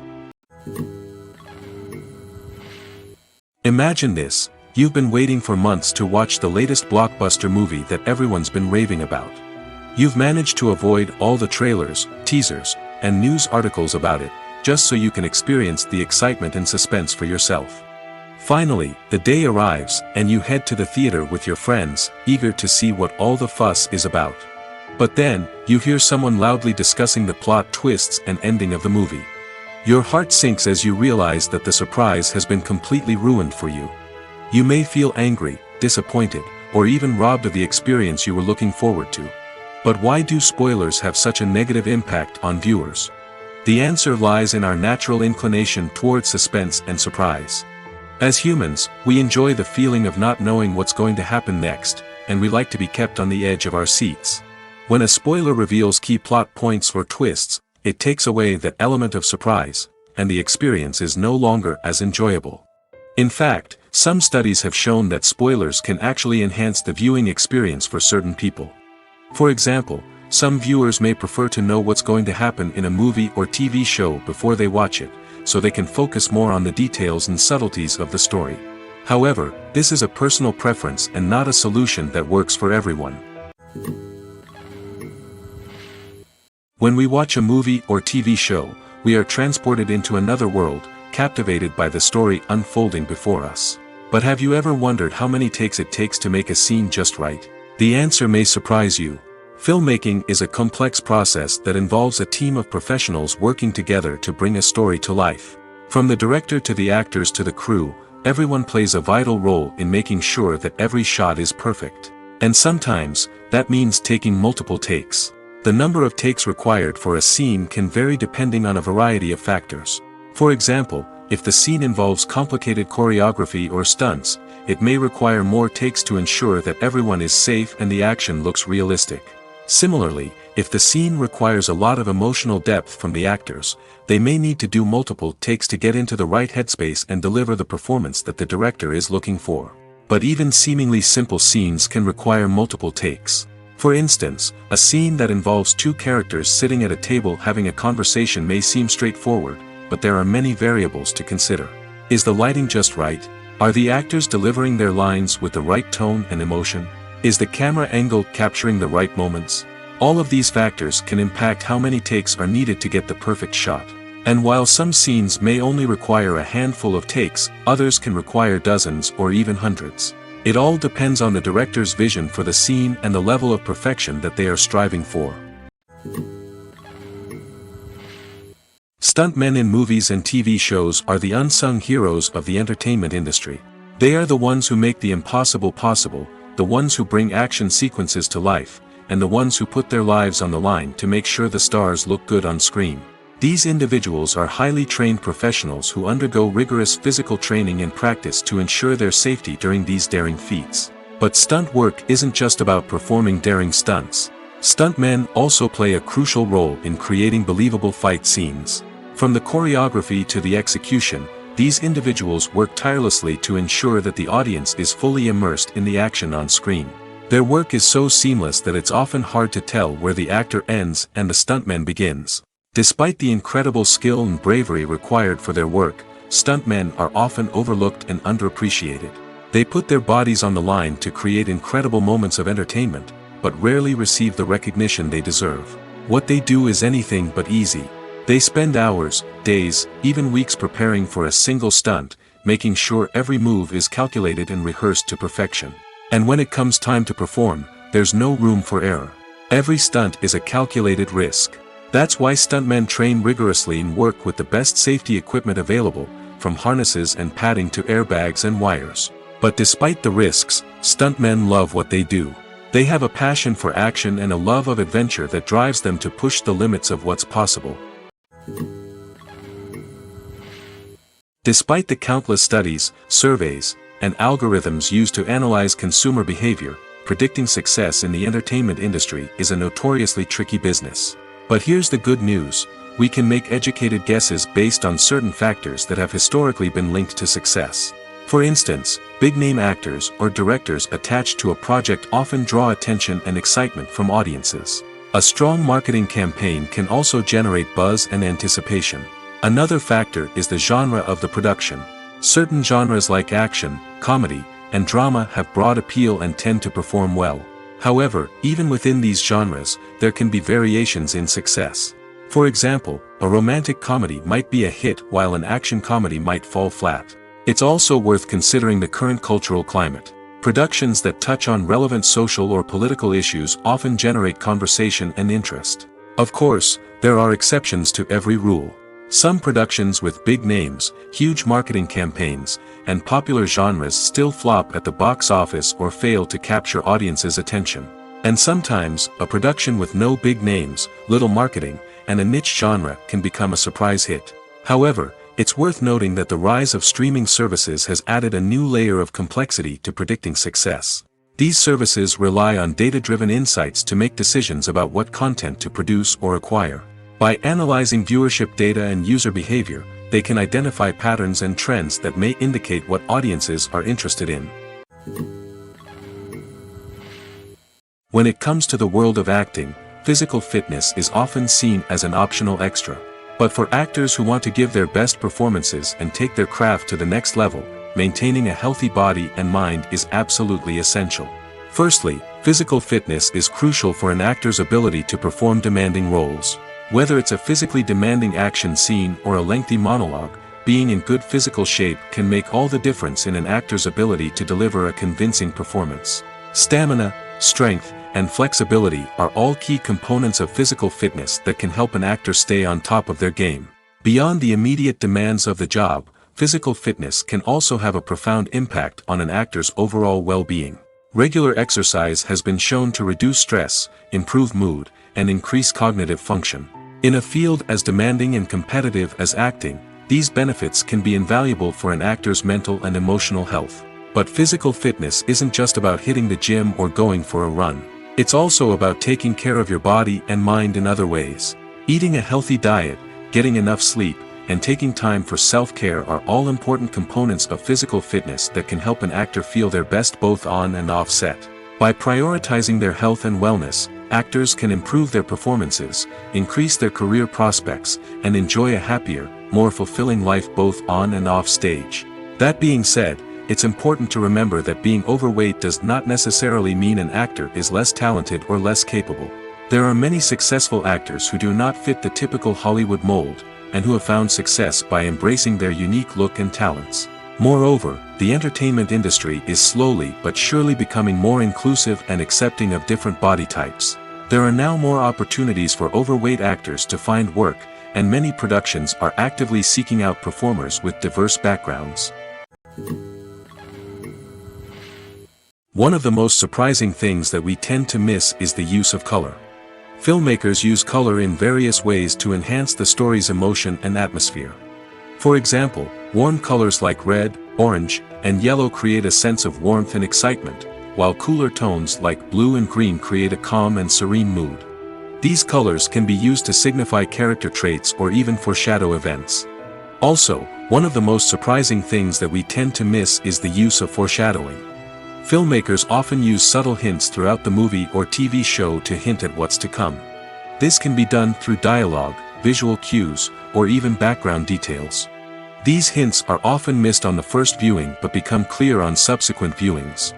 Imagine this: you've been waiting for months to watch the latest blockbuster movie that everyone's been raving about. You've managed to avoid all the trailers, teasers, and news articles about it, just so you can experience the excitement and suspense for yourself. Finally, the day arrives, and you head to the theater with your friends, eager to see what all the fuss is about. But then, you hear someone loudly discussing the plot twists and ending of the movie. Your heart sinks as you realize that the surprise has been completely ruined for you. You may feel angry, disappointed, or even robbed of the experience you were looking forward to. But why do spoilers have such a negative impact on viewers? The answer lies in our natural inclination toward suspense and surprise. As humans, we enjoy the feeling of not knowing what's going to happen next, and we like to be kept on the edge of our seats. When a spoiler reveals key plot points or twists, it takes away that element of surprise, and the experience is no longer as enjoyable. In fact, some studies have shown that spoilers can actually enhance the viewing experience for certain people. For example, some viewers may prefer to know what's going to happen in a movie or TV show before they watch it, so they can focus more on the details and subtleties of the story. However, this is a personal preference and not a solution that works for everyone. When we watch a movie or TV show, we are transported into another world, captivated by the story unfolding before us. But have you ever wondered how many takes it takes to make a scene just right? The answer may surprise you. Filmmaking is a complex process that involves a team of professionals working together to bring a story to life. From the director to the actors to the crew, everyone plays a vital role in making sure that every shot is perfect. And sometimes, that means taking multiple takes. The number of takes required for a scene can vary depending on a variety of factors. For example, if the scene involves complicated choreography or stunts, it may require more takes to ensure that everyone is safe and the action looks realistic. Similarly, if the scene requires a lot of emotional depth from the actors, they may need to do multiple takes to get into the right headspace and deliver the performance that the director is looking for. But even seemingly simple scenes can require multiple takes. For instance, a scene that involves two characters sitting at a table having a conversation may seem straightforward, but there are many variables to consider. Is the lighting just right? Are the actors delivering their lines with the right tone and emotion? Is the camera angle capturing the right moments? All of these factors can impact how many takes are needed to get the perfect shot. And while some scenes may only require a handful of takes, others can require dozens or even hundreds. It all depends on the director's vision for the scene and the level of perfection that they are striving for. Stuntmen in movies and TV shows are the unsung heroes of the entertainment industry. They are the ones who make the impossible possible, the ones who bring action sequences to life, and the ones who put their lives on the line to make sure the stars look good on screen. These individuals are highly trained professionals who undergo rigorous physical training and practice to ensure their safety during these daring feats. But stunt work isn't just about performing daring stunts. Stuntmen also play a crucial role in creating believable fight scenes. From the choreography to the execution, these individuals work tirelessly to ensure that the audience is fully immersed in the action on screen. Their work is so seamless that it's often hard to tell where the actor ends and the stuntman begins. Despite the incredible skill and bravery required for their work, stuntmen are often overlooked and underappreciated. They put their bodies on the line to create incredible moments of entertainment, but rarely receive the recognition they deserve. What they do is anything but easy. They spend hours, days, even weeks preparing for a single stunt, making sure every move is calculated and rehearsed to perfection. And when it comes time to perform, there's no room for error. Every stunt is a calculated risk. That's why stuntmen train rigorously and work with the best safety equipment available, from harnesses and padding to airbags and wires. But despite the risks, stuntmen love what they do. They have a passion for action and a love of adventure that drives them to push the limits of what's possible. Despite the countless studies, surveys, and algorithms used to analyze consumer behavior, predicting success in the entertainment industry is a notoriously tricky business. But here's the good news: we can make educated guesses based on certain factors that have historically been linked to success. For instance, big-name actors or directors attached to a project often draw attention and excitement from audiences. A strong marketing campaign can also generate buzz and anticipation. Another factor is the genre of the production. Certain genres like action, comedy, and drama have broad appeal and tend to perform well. However, even within these genres, there can be variations in success. For example, a romantic comedy might be a hit while an action comedy might fall flat. It's also worth considering the current cultural climate. Productions that touch on relevant social or political issues often generate conversation and interest. Of course, there are exceptions to every rule. Some productions with big names, huge marketing campaigns, and popular genres still flop at the box office or fail to capture audiences' attention. And sometimes, a production with no big names, little marketing, and a niche genre can become a surprise hit. However, it's worth noting that the rise of streaming services has added a new layer of complexity to predicting success. These services rely on data-driven insights to make decisions about what content to produce or acquire. By analyzing viewership data and user behavior, they can identify patterns and trends that may indicate what audiences are interested in. When it comes to the world of acting, physical fitness is often seen as an optional extra. But for actors who want to give their best performances and take their craft to the next level, maintaining a healthy body and mind is absolutely essential. Firstly, physical fitness is crucial for an actor's ability to perform demanding roles. Whether it's a physically demanding action scene or a lengthy monologue, being in good physical shape can make all the difference in an actor's ability to deliver a convincing performance. Stamina, strength, and flexibility are all key components of physical fitness that can help an actor stay on top of their game. Beyond the immediate demands of the job, physical fitness can also have a profound impact on an actor's overall well-being. Regular exercise has been shown to reduce stress, improve mood, and increase cognitive function. In a field as demanding and competitive as acting, these benefits can be invaluable for an actor's mental and emotional health. But physical fitness isn't just about hitting the gym or going for a run. It's also about taking care of your body and mind in other ways. Eating a healthy diet, getting enough sleep, and taking time for self-care are all important components of physical fitness that can help an actor feel their best both on and off set. By prioritizing their health and wellness, actors can improve their performances, increase their career prospects, and enjoy a happier, more fulfilling life both on and off stage. That being said, it's important to remember that being overweight does not necessarily mean an actor is less talented or less capable. There are many successful actors who do not fit the typical Hollywood mold, and who have found success by embracing their unique look and talents. Moreover, the entertainment industry is slowly but surely becoming more inclusive and accepting of different body types. There are now more opportunities for overweight actors to find work, and many productions are actively seeking out performers with diverse backgrounds. One of the most surprising things that we tend to miss is the use of color. Filmmakers use color in various ways to enhance the story's emotion and atmosphere. For example, warm colors like red, orange, and yellow create a sense of warmth and excitement, while cooler tones like blue and green create a calm and serene mood. These colors can be used to signify character traits or even foreshadow events. Also, one of the most surprising things that we tend to miss is the use of foreshadowing. Filmmakers often use subtle hints throughout the movie or TV show to hint at what's to come. This can be done through dialogue, visual cues, or even background details. These hints are often missed on the first viewing but become clear on subsequent viewings.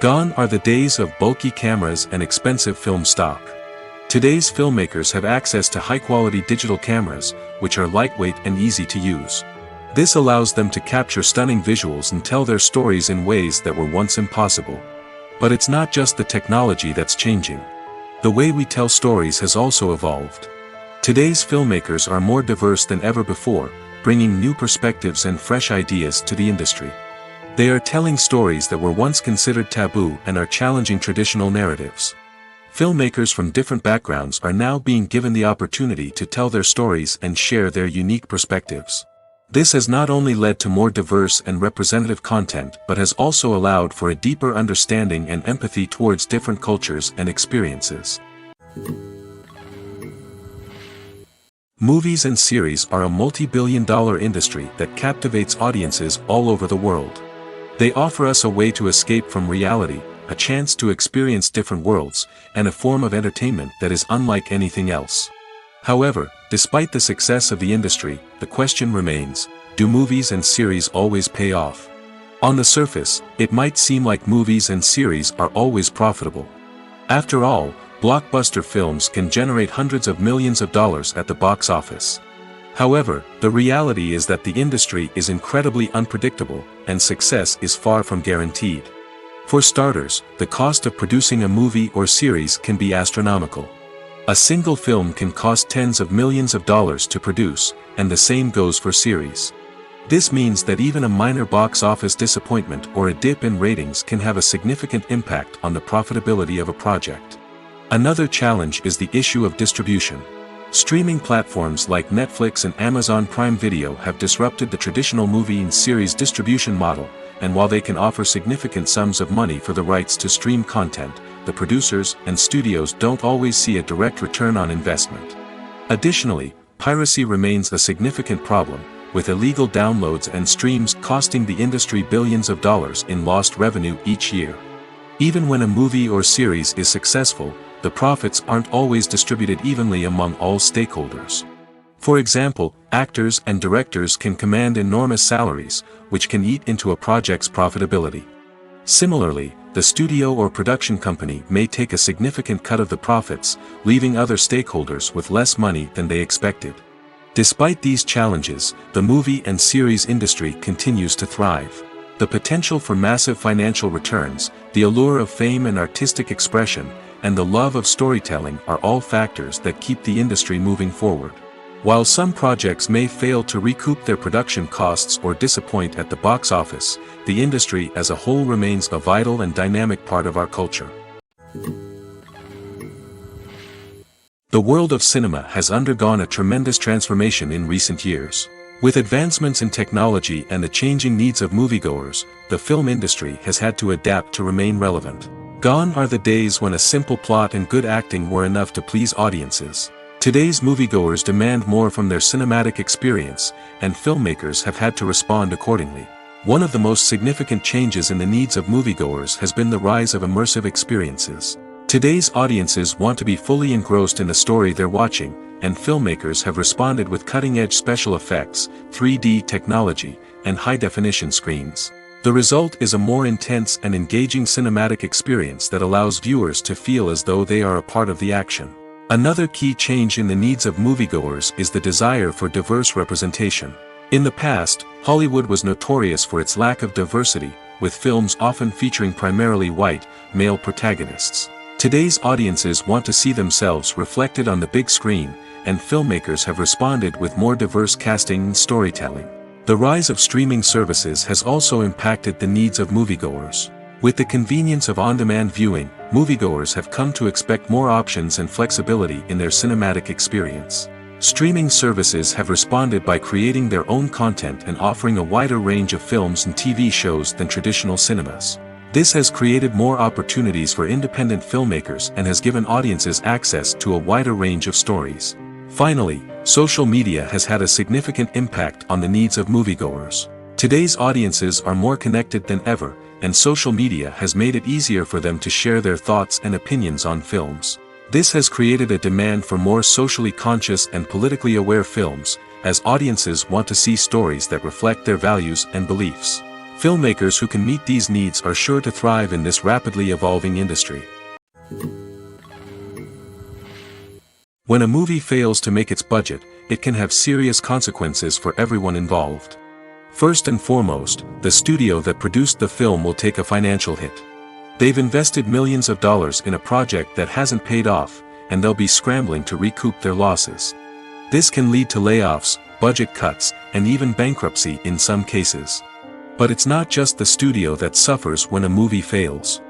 Gone are the days of bulky cameras and expensive film stock. Today's filmmakers have access to high-quality digital cameras, which are lightweight and easy to use. This allows them to capture stunning visuals and tell their stories in ways that were once impossible. But it's not just the technology that's changing. The way we tell stories has also evolved. Today's filmmakers are more diverse than ever before, bringing new perspectives and fresh ideas to the industry. They are telling stories that were once considered taboo and are challenging traditional narratives. Filmmakers from different backgrounds are now being given the opportunity to tell their stories and share their unique perspectives. This has not only led to more diverse and representative content but has also allowed for a deeper understanding and empathy towards different cultures and experiences. Movies and series are a multi-billion-dollar industry that captivates audiences all over the world. They offer us a way to escape from reality, a chance to experience different worlds, and a form of entertainment that is unlike anything else. However, despite the success of the industry, the question remains, do movies and series always pay off? On the surface, it might seem like movies and series are always profitable. After all, blockbuster films can generate hundreds of millions of dollars at the box office. However, the reality is that the industry is incredibly unpredictable, and success is far from guaranteed. For starters, the cost of producing a movie or series can be astronomical. A single film can cost tens of millions of dollars to produce, and the same goes for series. This means that even a minor box office disappointment or a dip in ratings can have a significant impact on the profitability of a project. Another challenge is the issue of distribution. Streaming platforms like Netflix and Amazon Prime Video have disrupted the traditional movie and series distribution model, and while they can offer significant sums of money for the rights to stream content, the producers and studios don't always see a direct return on investment. Additionally, piracy remains a significant problem, with illegal downloads and streams costing the industry billions of dollars in lost revenue each year. Even when a movie or series is successful, the profits aren't always distributed evenly among all stakeholders. For example, actors and directors can command enormous salaries, which can eat into a project's profitability. Similarly, the studio or production company may take a significant cut of the profits, leaving other stakeholders with less money than they expected. Despite these challenges, the movie and series industry continues to thrive. The potential for massive financial returns, the allure of fame and artistic expression, and the love of storytelling are all factors that keep the industry moving forward. While some projects may fail to recoup their production costs or disappoint at the box office, the industry as a whole remains a vital and dynamic part of our culture. The world of cinema has undergone a tremendous transformation in recent years. With advancements in technology and the changing needs of moviegoers, the film industry has had to adapt to remain relevant. Gone are the days when a simple plot and good acting were enough to please audiences. Today's moviegoers demand more from their cinematic experience, and filmmakers have had to respond accordingly. One of the most significant changes in the needs of moviegoers has been the rise of immersive experiences. Today's audiences want to be fully engrossed in the story they're watching, and filmmakers have responded with cutting-edge special effects, 3D technology, and high-definition screens. The result is a more intense and engaging cinematic experience that allows viewers to feel as though they are a part of the action. Another key change in the needs of moviegoers is the desire for diverse representation. In the past, Hollywood was notorious for its lack of diversity, with films often featuring primarily white, male protagonists. Today's audiences want to see themselves reflected on the big screen, and filmmakers have responded with more diverse casting and storytelling. The rise of streaming services has also impacted the needs of moviegoers. With the convenience of on-demand viewing, moviegoers have come to expect more options and flexibility in their cinematic experience. Streaming services have responded by creating their own content and offering a wider range of films and TV shows than traditional cinemas. This has created more opportunities for independent filmmakers and has given audiences access to a wider range of stories. Finally, social media has had a significant impact on the needs of moviegoers. Today's audiences are more connected than ever, and social media has made it easier for them to share their thoughts and opinions on films. This has created a demand for more socially conscious and politically aware films, as audiences want to see stories that reflect their values and beliefs. Filmmakers who can meet these needs are sure to thrive in this rapidly evolving industry. When a movie fails to make its budget, it can have serious consequences for everyone involved. First and foremost, the studio that produced the film will take a financial hit. They've invested millions of dollars in a project that hasn't paid off, and they'll be scrambling to recoup their losses. This can lead to layoffs, budget cuts, and even bankruptcy in some cases. But it's not just the studio that suffers when a movie fails.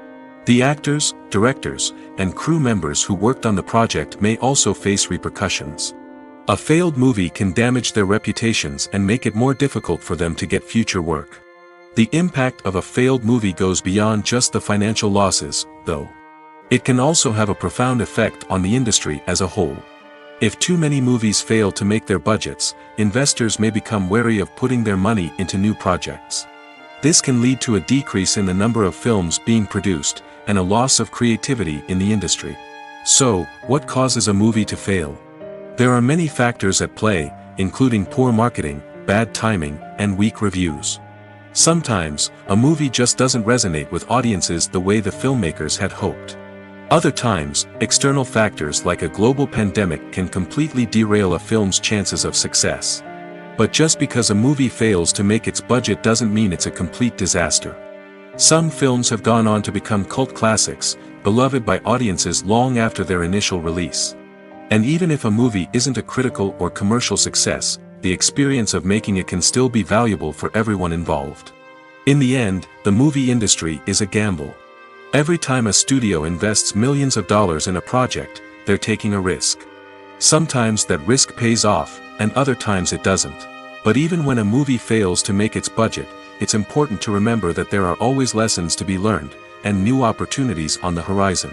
The actors, directors, and crew members who worked on the project may also face repercussions. A failed movie can damage their reputations and make it more difficult for them to get future work. The impact of a failed movie goes beyond just the financial losses, though. It can also have a profound effect on the industry as a whole. If too many movies fail to make their budgets, investors may become wary of putting their money into new projects. This can lead to a decrease in the number of films being produced, and a loss of creativity in the industry. So, what causes a movie to fail? There are many factors at play, including poor marketing, bad timing, and weak reviews. Sometimes, a movie just doesn't resonate with audiences the way the filmmakers had hoped. Other times, external factors like a global pandemic can completely derail a film's chances of success. But just because a movie fails to make its budget doesn't mean it's a complete disaster. Some films have gone on to become cult classics, beloved by audiences long after their initial release. And even if a movie isn't a critical or commercial success, the experience of making it can still be valuable for everyone involved. In the end, the movie industry is a gamble. Every time a studio invests millions of dollars in a project, they're taking a risk. Sometimes that risk pays off, and other times it doesn't. But even when a movie fails to make its budget, it's important to remember that there are always lessons to be learned, and new opportunities on the horizon.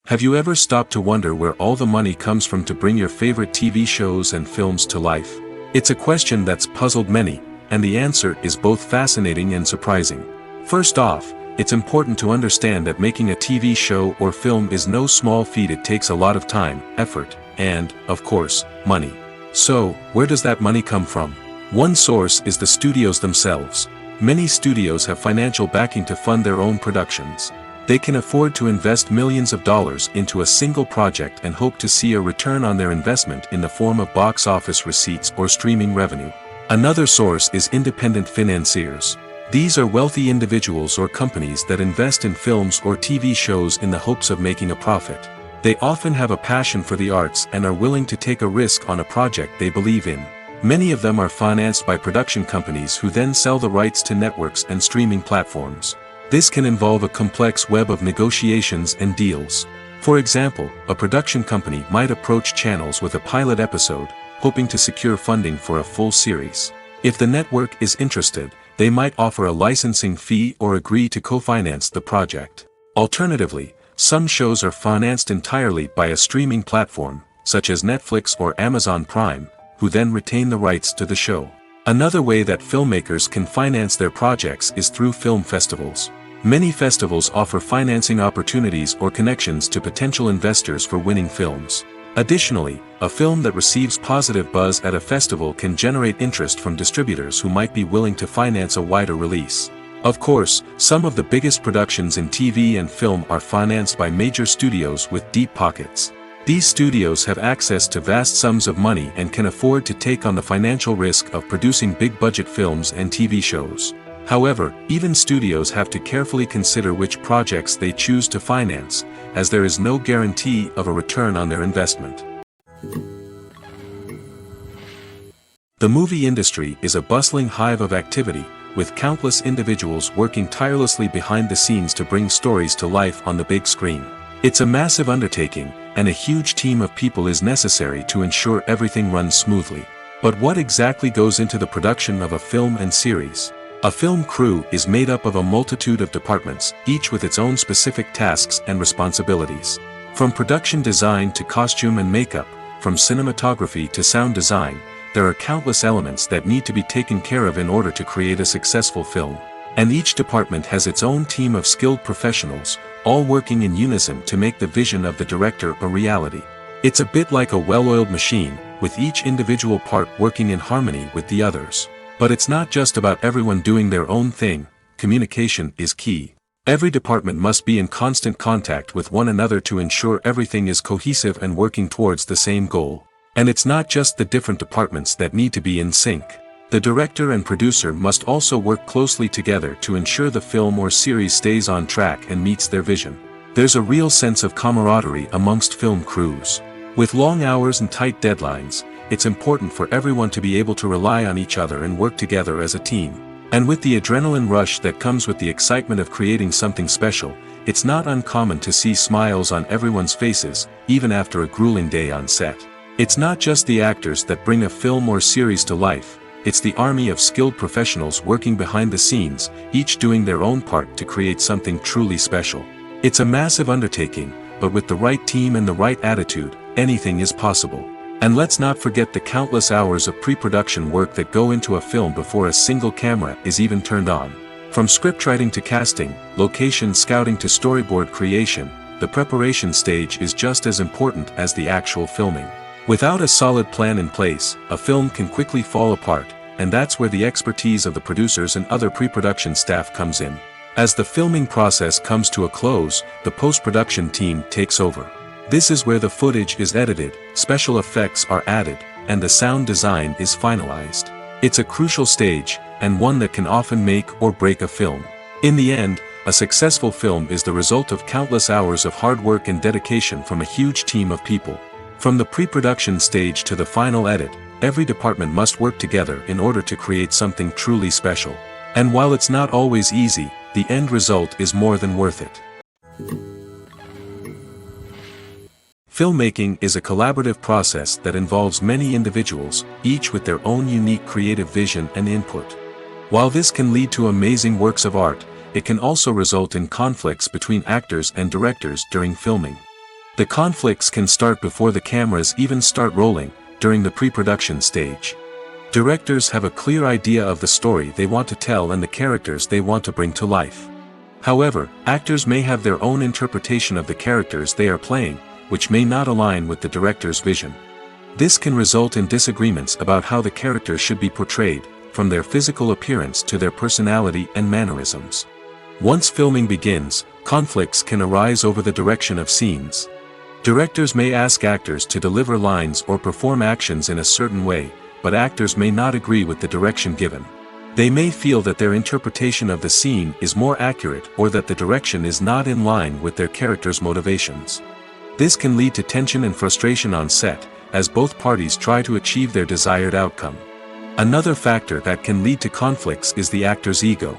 Have you ever stopped to wonder where all the money comes from to bring your favorite TV shows and films to life? It's a question that's puzzled many, and the answer is both fascinating and surprising. First off, it's important to understand that making a TV show or film is no small feat. It takes a lot of time, effort, and, of course, money. So, where does that money come from? One source is the studios themselves. Many studios have financial backing to fund their own productions. They can afford to invest millions of dollars into a single project and hope to see a return on their investment in the form of box office receipts or streaming revenue. Another source is independent financiers. These are wealthy individuals or companies that invest in films or TV shows in the hopes of making a profit. They often have a passion for the arts and are willing to take a risk on a project they believe in. Many of them are financed by production companies who then sell the rights to networks and streaming platforms. This can involve a complex web of negotiations and deals. For example, a production company might approach channels with a pilot episode, hoping to secure funding for a full series. If the network is interested, they might offer a licensing fee or agree to co-finance the project. Alternatively, some shows are financed entirely by a streaming platform, such as Netflix or Amazon Prime, who then retain the rights to the show. Another way that filmmakers can finance their projects is through film festivals. Many festivals offer financing opportunities or connections to potential investors for winning films. Additionally, a film that receives positive buzz at a festival can generate interest from distributors who might be willing to finance a wider release. Of course, some of the biggest productions in TV and film are financed by major studios with deep pockets. These studios have access to vast sums of money and can afford to take on the financial risk of producing big-budget films and TV shows. However, even studios have to carefully consider which projects they choose to finance, as there is no guarantee of a return on their investment. The movie industry is a bustling hive of activity, with countless individuals working tirelessly behind the scenes to bring stories to life on the big screen. It's a massive undertaking, and a huge team of people is necessary to ensure everything runs smoothly. But what exactly goes into the production of a film and series? A film crew is made up of a multitude of departments, each with its own specific tasks and responsibilities. From production design to costume and makeup, from cinematography to sound design, there are countless elements that need to be taken care of in order to create a successful film. And each department has its own team of skilled professionals, all working in unison to make the vision of the director a reality. It's a bit like a well-oiled machine, with each individual part working in harmony with the others. But it's not just about everyone doing their own thing. Communication is key. Every department must be in constant contact with one another to ensure everything is cohesive and working towards the same goal. And it's not just the different departments that need to be in sync. The director and producer must also work closely together to ensure the film or series stays on track and meets their vision. There's a real sense of camaraderie amongst film crews. With long hours and tight deadlines, it's important for everyone to be able to rely on each other and work together as a team. And with the adrenaline rush that comes with the excitement of creating something special, it's not uncommon to see smiles on everyone's faces, even after a grueling day on set. It's not just the actors that bring a film or series to life. It's the army of skilled professionals working behind the scenes, each doing their own part to create something truly special. It's a massive undertaking, but with the right team and the right attitude, anything is possible. And let's not forget the countless hours of pre-production work that go into a film before a single camera is even turned on. From scriptwriting to casting, location scouting to storyboard creation, the preparation stage is just as important as the actual filming. Without a solid plan in place, a film can quickly fall apart, and that's where the expertise of the producers and other pre-production staff comes in. As the filming process comes to a close, the post-production team takes over. This is where the footage is edited, special effects are added, and the sound design is finalized. It's a crucial stage, and one that can often make or break a film. In the end, a successful film is the result of countless hours of hard work and dedication from a huge team of people. From the pre-production stage to the final edit, every department must work together in order to create something truly special. And while it's not always easy, the end result is more than worth it. Filmmaking is a collaborative process that involves many individuals, each with their own unique creative vision and input. While this can lead to amazing works of art, it can also result in conflicts between actors and directors during filming. The conflicts can start before the cameras even start rolling, during the pre-production stage. Directors have a clear idea of the story they want to tell and the characters they want to bring to life. However, actors may have their own interpretation of the characters they are playing, which may not align with the director's vision. This can result in disagreements about how the character should be portrayed, from their physical appearance to their personality and mannerisms. Once filming begins, conflicts can arise over the direction of scenes. Directors may ask actors to deliver lines or perform actions in a certain way, but actors may not agree with the direction given. They may feel that their interpretation of the scene is more accurate or that the direction is not in line with their character's motivations. This can lead to tension and frustration on set, as both parties try to achieve their desired outcome. Another factor that can lead to conflicts is the actor's ego.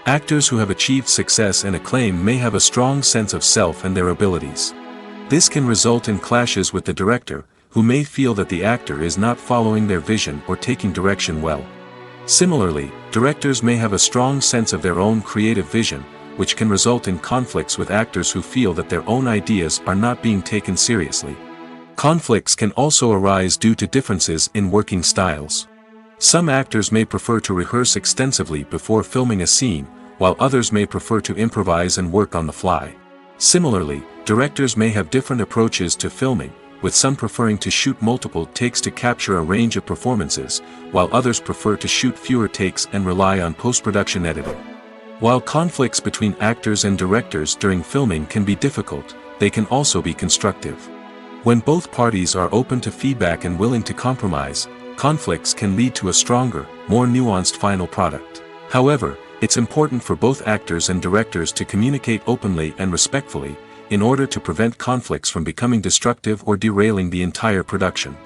Actors who have achieved success and acclaim may have a strong sense of self and their abilities. This can result in clashes with the director, who may feel that the actor is not following their vision or taking direction well. Similarly, directors may have a strong sense of their own creative vision, which can result in conflicts with actors who feel that their own ideas are not being taken seriously. Conflicts can also arise due to differences in working styles. Some actors may prefer to rehearse extensively before filming a scene, while others may prefer to improvise and work on the fly. Similarly, directors may have different approaches to filming, with some preferring to shoot multiple takes to capture a range of performances, while others prefer to shoot fewer takes and rely on post-production editing. While conflicts between actors and directors during filming can be difficult, they can also be constructive. When both parties are open to feedback and willing to compromise, conflicts can lead to a stronger, more nuanced final product. However, it's important for both actors and directors to communicate openly and respectfully, in order to prevent conflicts from becoming destructive or derailing the entire production.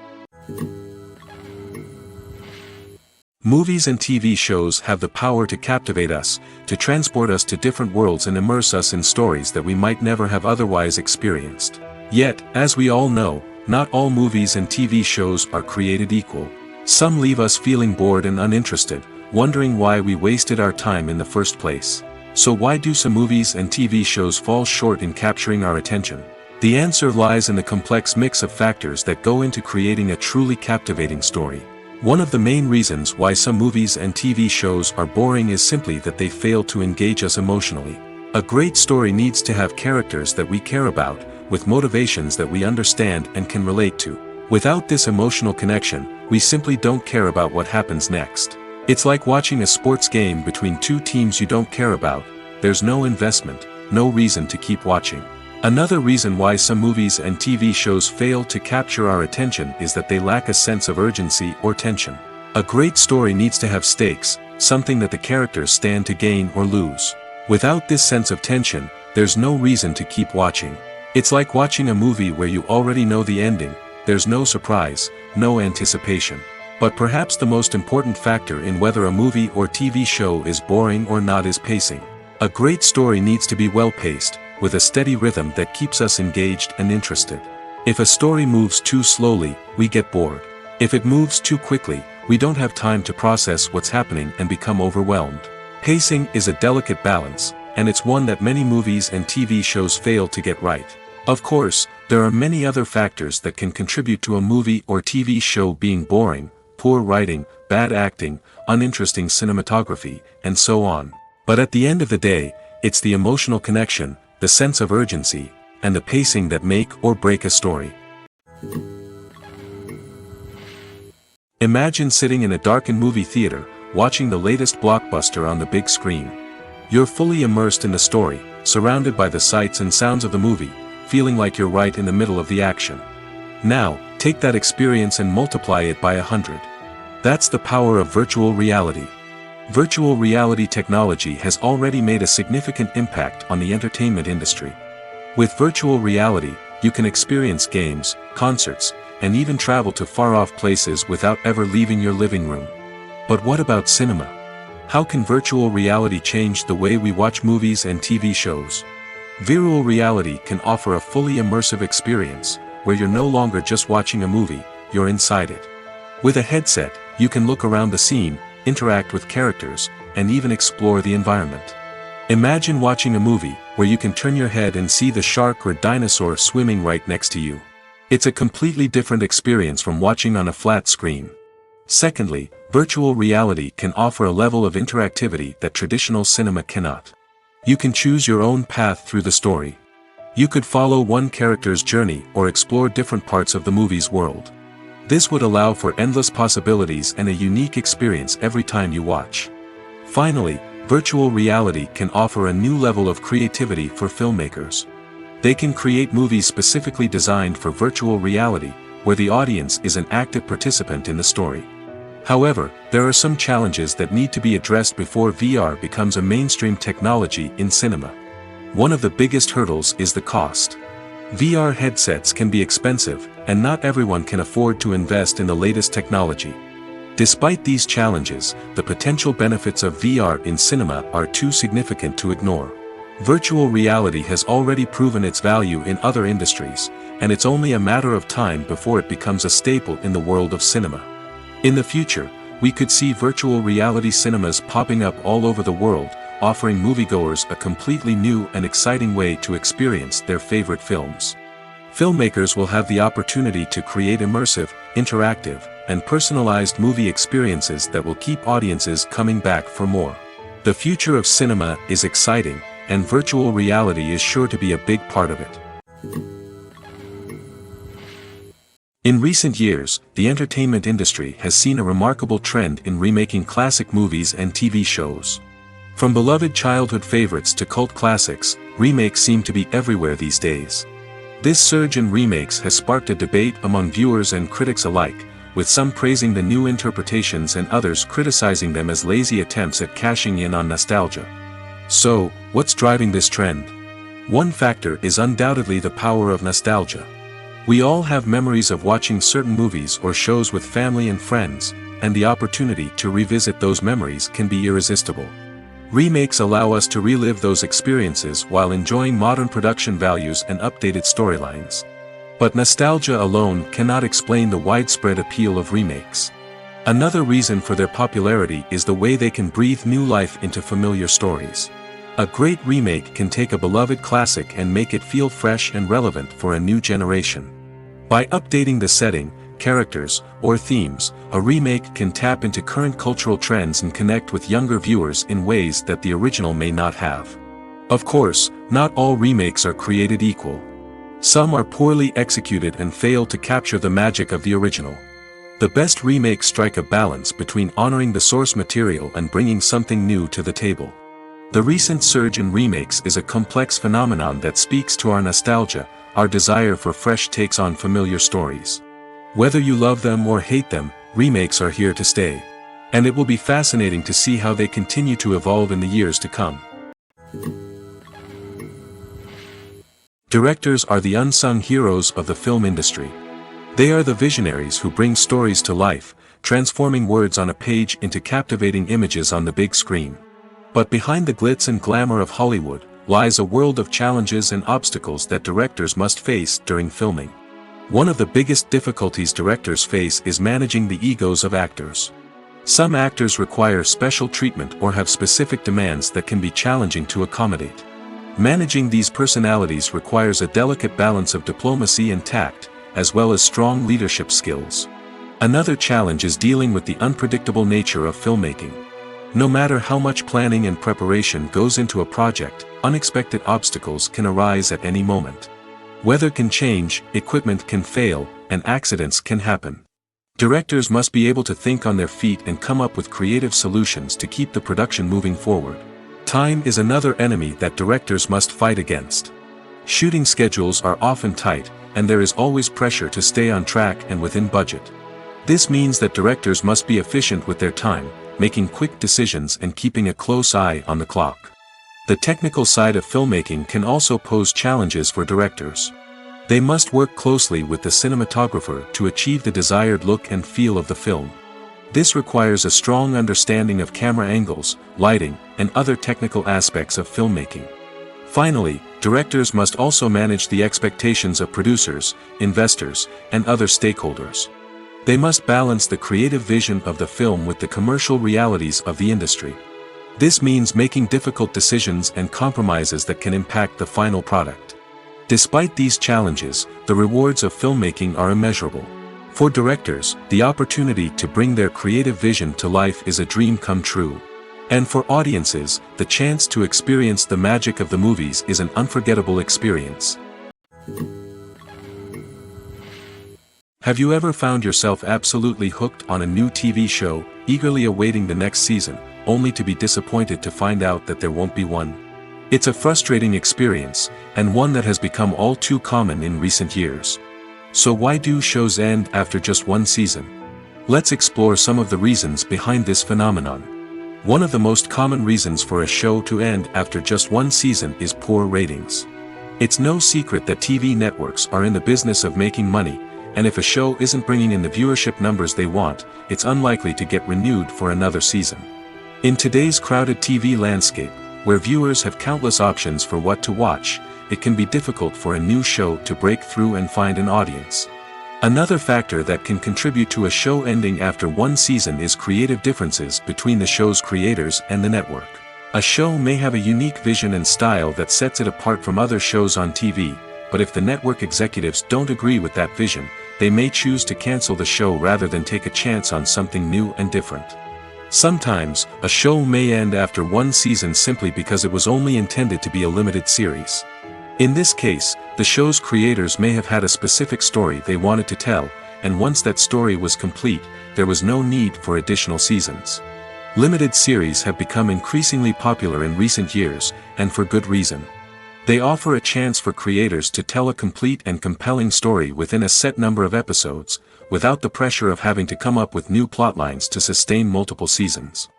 Movies and TV shows have the power to captivate us, to transport us to different worlds and immerse us in stories that we might never have otherwise experienced. Yet, as we all know, not all movies and TV shows are created equal. Some leave us feeling bored and uninterested, wondering why we wasted our time in the first place. So why do some movies and TV shows fall short in capturing our attention? The answer lies in the complex mix of factors that go into creating a truly captivating story. One of the main reasons why some movies and TV shows are boring is simply that they fail to engage us emotionally. A great story needs to have characters that we care about, with motivations that we understand and can relate to. Without this emotional connection, we simply don't care about what happens next. It's like watching a sports game between two teams you don't care about. There's no investment, no reason to keep watching. Another reason why some movies and TV shows fail to capture our attention is that they lack a sense of urgency or tension. A great story needs to have stakes, something that the characters stand to gain or lose. Without this sense of tension, there's no reason to keep watching. It's like watching a movie where you already know the ending. There's no surprise, no anticipation. But perhaps the most important factor in whether a movie or TV show is boring or not is pacing. A great story needs to be well-paced, with a steady rhythm that keeps us engaged and interested. If a story moves too slowly, we get bored. If it moves too quickly, we don't have time to process what's happening and become overwhelmed. Pacing is a delicate balance, and it's one that many movies and TV shows fail to get right. Of course, there are many other factors that can contribute to a movie or TV show being boring: poor writing, bad acting, uninteresting cinematography, and so on. But at the end of the day, it's the emotional connection, the sense of urgency, and the pacing that make or break a story. Imagine sitting in a darkened movie theater, watching the latest blockbuster on the big screen. You're fully immersed in the story, surrounded by the sights and sounds of the movie, feeling like you're right in the middle of the action. Now, take that experience and multiply it by 100. That's the power of virtual reality. Virtual reality technology has already made a significant impact on the entertainment industry. With virtual reality, you can experience games, concerts, and even travel to far-off places without ever leaving your living room. But what about cinema? How can virtual reality change the way we watch movies and TV shows? Virtual reality can offer a fully immersive experience, where you're no longer just watching a movie, you're inside it. With a headset, you can look around the scene, interact with characters, and even explore the environment. Imagine watching a movie where you can turn your head and see the shark or dinosaur swimming right next to you. It's a completely different experience from watching on a flat screen. Secondly, virtual reality can offer a level of interactivity that traditional cinema cannot. You can choose your own path through the story. You could follow one character's journey or explore different parts of the movie's world. This would allow for endless possibilities and a unique experience every time you watch. Finally, virtual reality can offer a new level of creativity for filmmakers. They can create movies specifically designed for virtual reality, where the audience is an active participant in the story. However, there are some challenges that need to be addressed before VR becomes a mainstream technology in cinema. One of the biggest hurdles is the cost. VR headsets can be expensive, and not everyone can afford to invest in the latest technology. Despite these challenges, the potential benefits of VR in cinema are too significant to ignore. Virtual reality has already proven its value in other industries, and it's only a matter of time before it becomes a staple in the world of cinema. In the future, we could see virtual reality cinemas popping up all over the world, offering moviegoers a completely new and exciting way to experience their favorite films. Filmmakers will have the opportunity to create immersive, interactive, and personalized movie experiences that will keep audiences coming back for more. The future of cinema is exciting, and virtual reality is sure to be a big part of it. In recent years, the entertainment industry has seen a remarkable trend in remaking classic movies and TV shows. From beloved childhood favorites to cult classics, remakes seem to be everywhere these days. This surge in remakes has sparked a debate among viewers and critics alike, with some praising the new interpretations and others criticizing them as lazy attempts at cashing in on nostalgia. So, what's driving this trend? One factor is undoubtedly the power of nostalgia. We all have memories of watching certain movies or shows with family and friends, and the opportunity to revisit those memories can be irresistible. Remakes allow us to relive those experiences while enjoying modern production values and updated storylines. But nostalgia alone cannot explain the widespread appeal of remakes. Another reason for their popularity is the way they can breathe new life into familiar stories. A great remake can take a beloved classic and make it feel fresh and relevant for a new generation. By updating the setting, characters, or themes, a remake can tap into current cultural trends and connect with younger viewers in ways that the original may not have. Of course, not all remakes are created equal. Some are poorly executed and fail to capture the magic of the original. The best remakes strike a balance between honoring the source material and bringing something new to the table. The recent surge in remakes is a complex phenomenon that speaks to our nostalgia, our desire for fresh takes on familiar stories. Whether you love them or hate them, remakes are here to stay. And it will be fascinating to see how they continue to evolve in the years to come. Directors are the unsung heroes of the film industry. They are the visionaries who bring stories to life, transforming words on a page into captivating images on the big screen. But behind the glitz and glamour of Hollywood, lies a world of challenges and obstacles that directors must face during filming. One of the biggest difficulties directors face is managing the egos of actors. Some actors require special treatment or have specific demands that can be challenging to accommodate. Managing these personalities requires a delicate balance of diplomacy and tact, as well as strong leadership skills. Another challenge is dealing with the unpredictable nature of filmmaking. No matter how much planning and preparation goes into a project, unexpected obstacles can arise at any moment. Weather can change, equipment can fail, and accidents can happen. Directors must be able to think on their feet and come up with creative solutions to keep the production moving forward. Time is another enemy that directors must fight against. Shooting schedules are often tight, and there is always pressure to stay on track and within budget. This means that directors must be efficient with their time, making quick decisions and keeping a close eye on the clock. The technical side of filmmaking can also pose challenges for directors. They must work closely with the cinematographer to achieve the desired look and feel of the film. This requires a strong understanding of camera angles, lighting, and other technical aspects of filmmaking. Finally, directors must also manage the expectations of producers, investors, and other stakeholders. They must balance the creative vision of the film with the commercial realities of the industry. This means making difficult decisions and compromises that can impact the final product. Despite these challenges, the rewards of filmmaking are immeasurable. For directors, the opportunity to bring their creative vision to life is a dream come true. And for audiences, the chance to experience the magic of the movies is an unforgettable experience. Have you ever found yourself absolutely hooked on a new TV show, eagerly awaiting the next season, only to be disappointed to find out that there won't be one? It's a frustrating experience, and one that has become all too common in recent years. So why do shows end after just one season? Let's explore some of the reasons behind this phenomenon. One of the most common reasons for a show to end after just one season is poor ratings. It's no secret that TV networks are in the business of making money, and if a show isn't bringing in the viewership numbers they want, it's unlikely to get renewed for another season. In today's crowded TV landscape, where viewers have countless options for what to watch, it can be difficult for a new show to break through and find an audience. Another factor that can contribute to a show ending after one season is creative differences between the show's creators and the network. A show may have a unique vision and style that sets it apart from other shows on TV, but if the network executives don't agree with that vision, they may choose to cancel the show rather than take a chance on something new and different. Sometimes, a show may end after one season simply because it was only intended to be a limited series. In this case, the show's creators may have had a specific story they wanted to tell, and once that story was complete, there was no need for additional seasons. Limited series have become increasingly popular in recent years, and for good reason. They offer a chance for creators to tell a complete and compelling story within a set number of episodes, without the pressure of having to come up with new plotlines to sustain multiple seasons.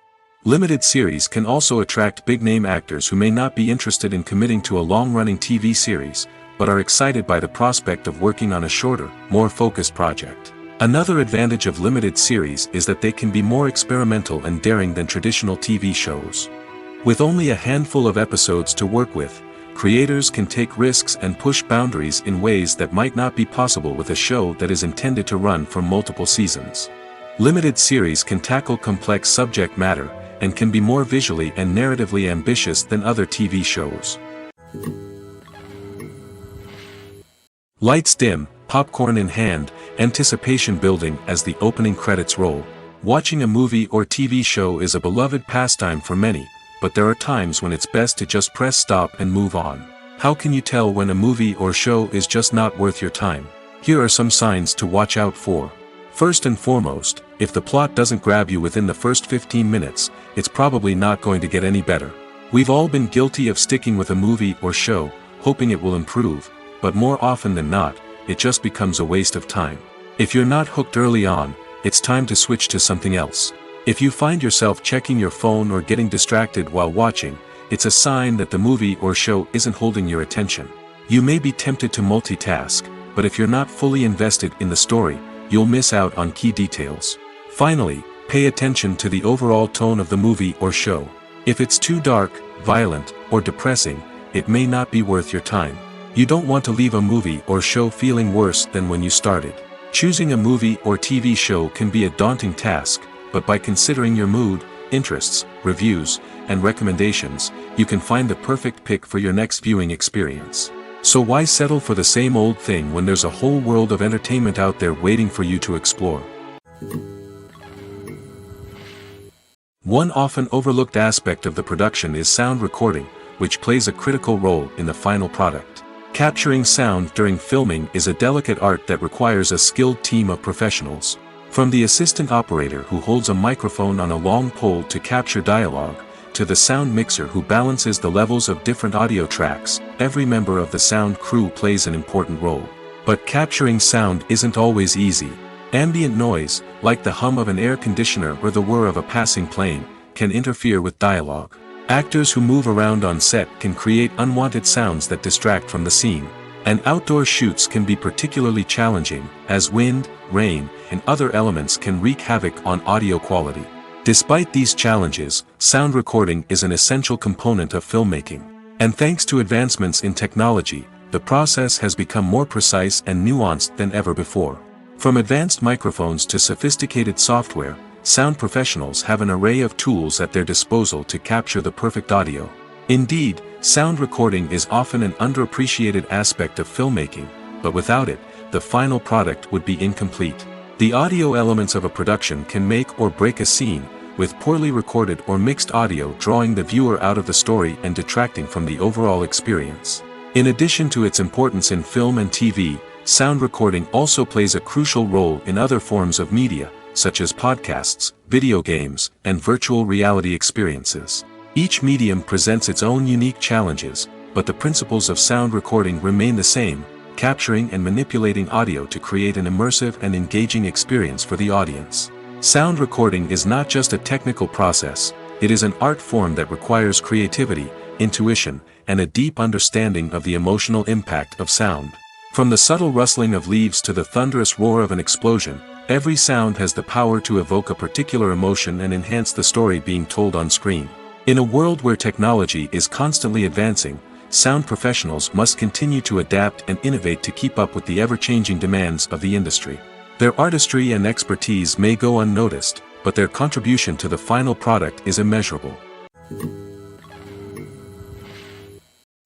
Limited series can also attract big-name actors who may not be interested in committing to a long-running TV series, but are excited by the prospect of working on a shorter, more focused project. Another advantage of limited series is that they can be more experimental and daring than traditional TV shows. With only a handful of episodes to work with, creators can take risks and push boundaries in ways that might not be possible with a show that is intended to run for multiple seasons. Limited series can tackle complex subject matter, and can be more visually and narratively ambitious than other TV shows. Lights dim, popcorn in hand, anticipation building as the opening credits roll. Watching a movie or TV show is a beloved pastime for many, but there are times when it's best to just press stop and move on. How can you tell when a movie or show is just not worth your time? Here are some signs to watch out for. First and foremost, if the plot doesn't grab you within the first 15 minutes, it's probably not going to get any better. We've all been guilty of sticking with a movie or show, hoping it will improve, but more often than not, it just becomes a waste of time. If you're not hooked early on, it's time to switch to something else. If you find yourself checking your phone or getting distracted while watching, it's a sign that the movie or show isn't holding your attention. You may be tempted to multitask, but if you're not fully invested in the story, you'll miss out on key details. Finally, pay attention to the overall tone of the movie or show. If it's too dark, violent, or depressing, it may not be worth your time. You don't want to leave a movie or show feeling worse than when you started. Choosing a movie or TV show can be a daunting task, but by considering your mood, interests, reviews, and recommendations, you can find the perfect pick for your next viewing experience. So why settle for the same old thing when there's a whole world of entertainment out there waiting for you to explore? One often overlooked aspect of the production is sound recording, which plays a critical role in the final product. Capturing sound during filming is a delicate art that requires a skilled team of professionals. From the assistant operator who holds a microphone on a long pole to capture dialogue, to the sound mixer who balances the levels of different audio tracks, every member of the sound crew plays an important role. But capturing sound isn't always easy. Ambient noise, like the hum of an air conditioner or the whir of a passing plane, can interfere with dialogue. Actors who move around on set can create unwanted sounds that distract from the scene. And outdoor shoots can be particularly challenging, as wind, rain, and other elements can wreak havoc on audio quality. Despite these challenges, sound recording is an essential component of filmmaking. And thanks to advancements in technology, the process has become more precise and nuanced than ever before. From advanced microphones to sophisticated software, sound professionals have an array of tools at their disposal to capture the perfect audio. Indeed, sound recording is often an underappreciated aspect of filmmaking, but without it, the final product would be incomplete. The audio elements of a production can make or break a scene, with poorly recorded or mixed audio drawing the viewer out of the story and detracting from the overall experience. In addition to its importance in film and TV, sound recording also plays a crucial role in other forms of media, such as podcasts, video games, and virtual reality experiences. Each medium presents its own unique challenges, but the principles of sound recording remain the same, capturing and manipulating audio to create an immersive and engaging experience for the audience. Sound recording is not just a technical process, it is an art form that requires creativity, intuition, and a deep understanding of the emotional impact of sound. From the subtle rustling of leaves to the thunderous roar of an explosion, every sound has the power to evoke a particular emotion and enhance the story being told on screen. In a world where technology is constantly advancing, sound professionals must continue to adapt and innovate to keep up with the ever-changing demands of the industry. Their artistry and expertise may go unnoticed, but their contribution to the final product is immeasurable.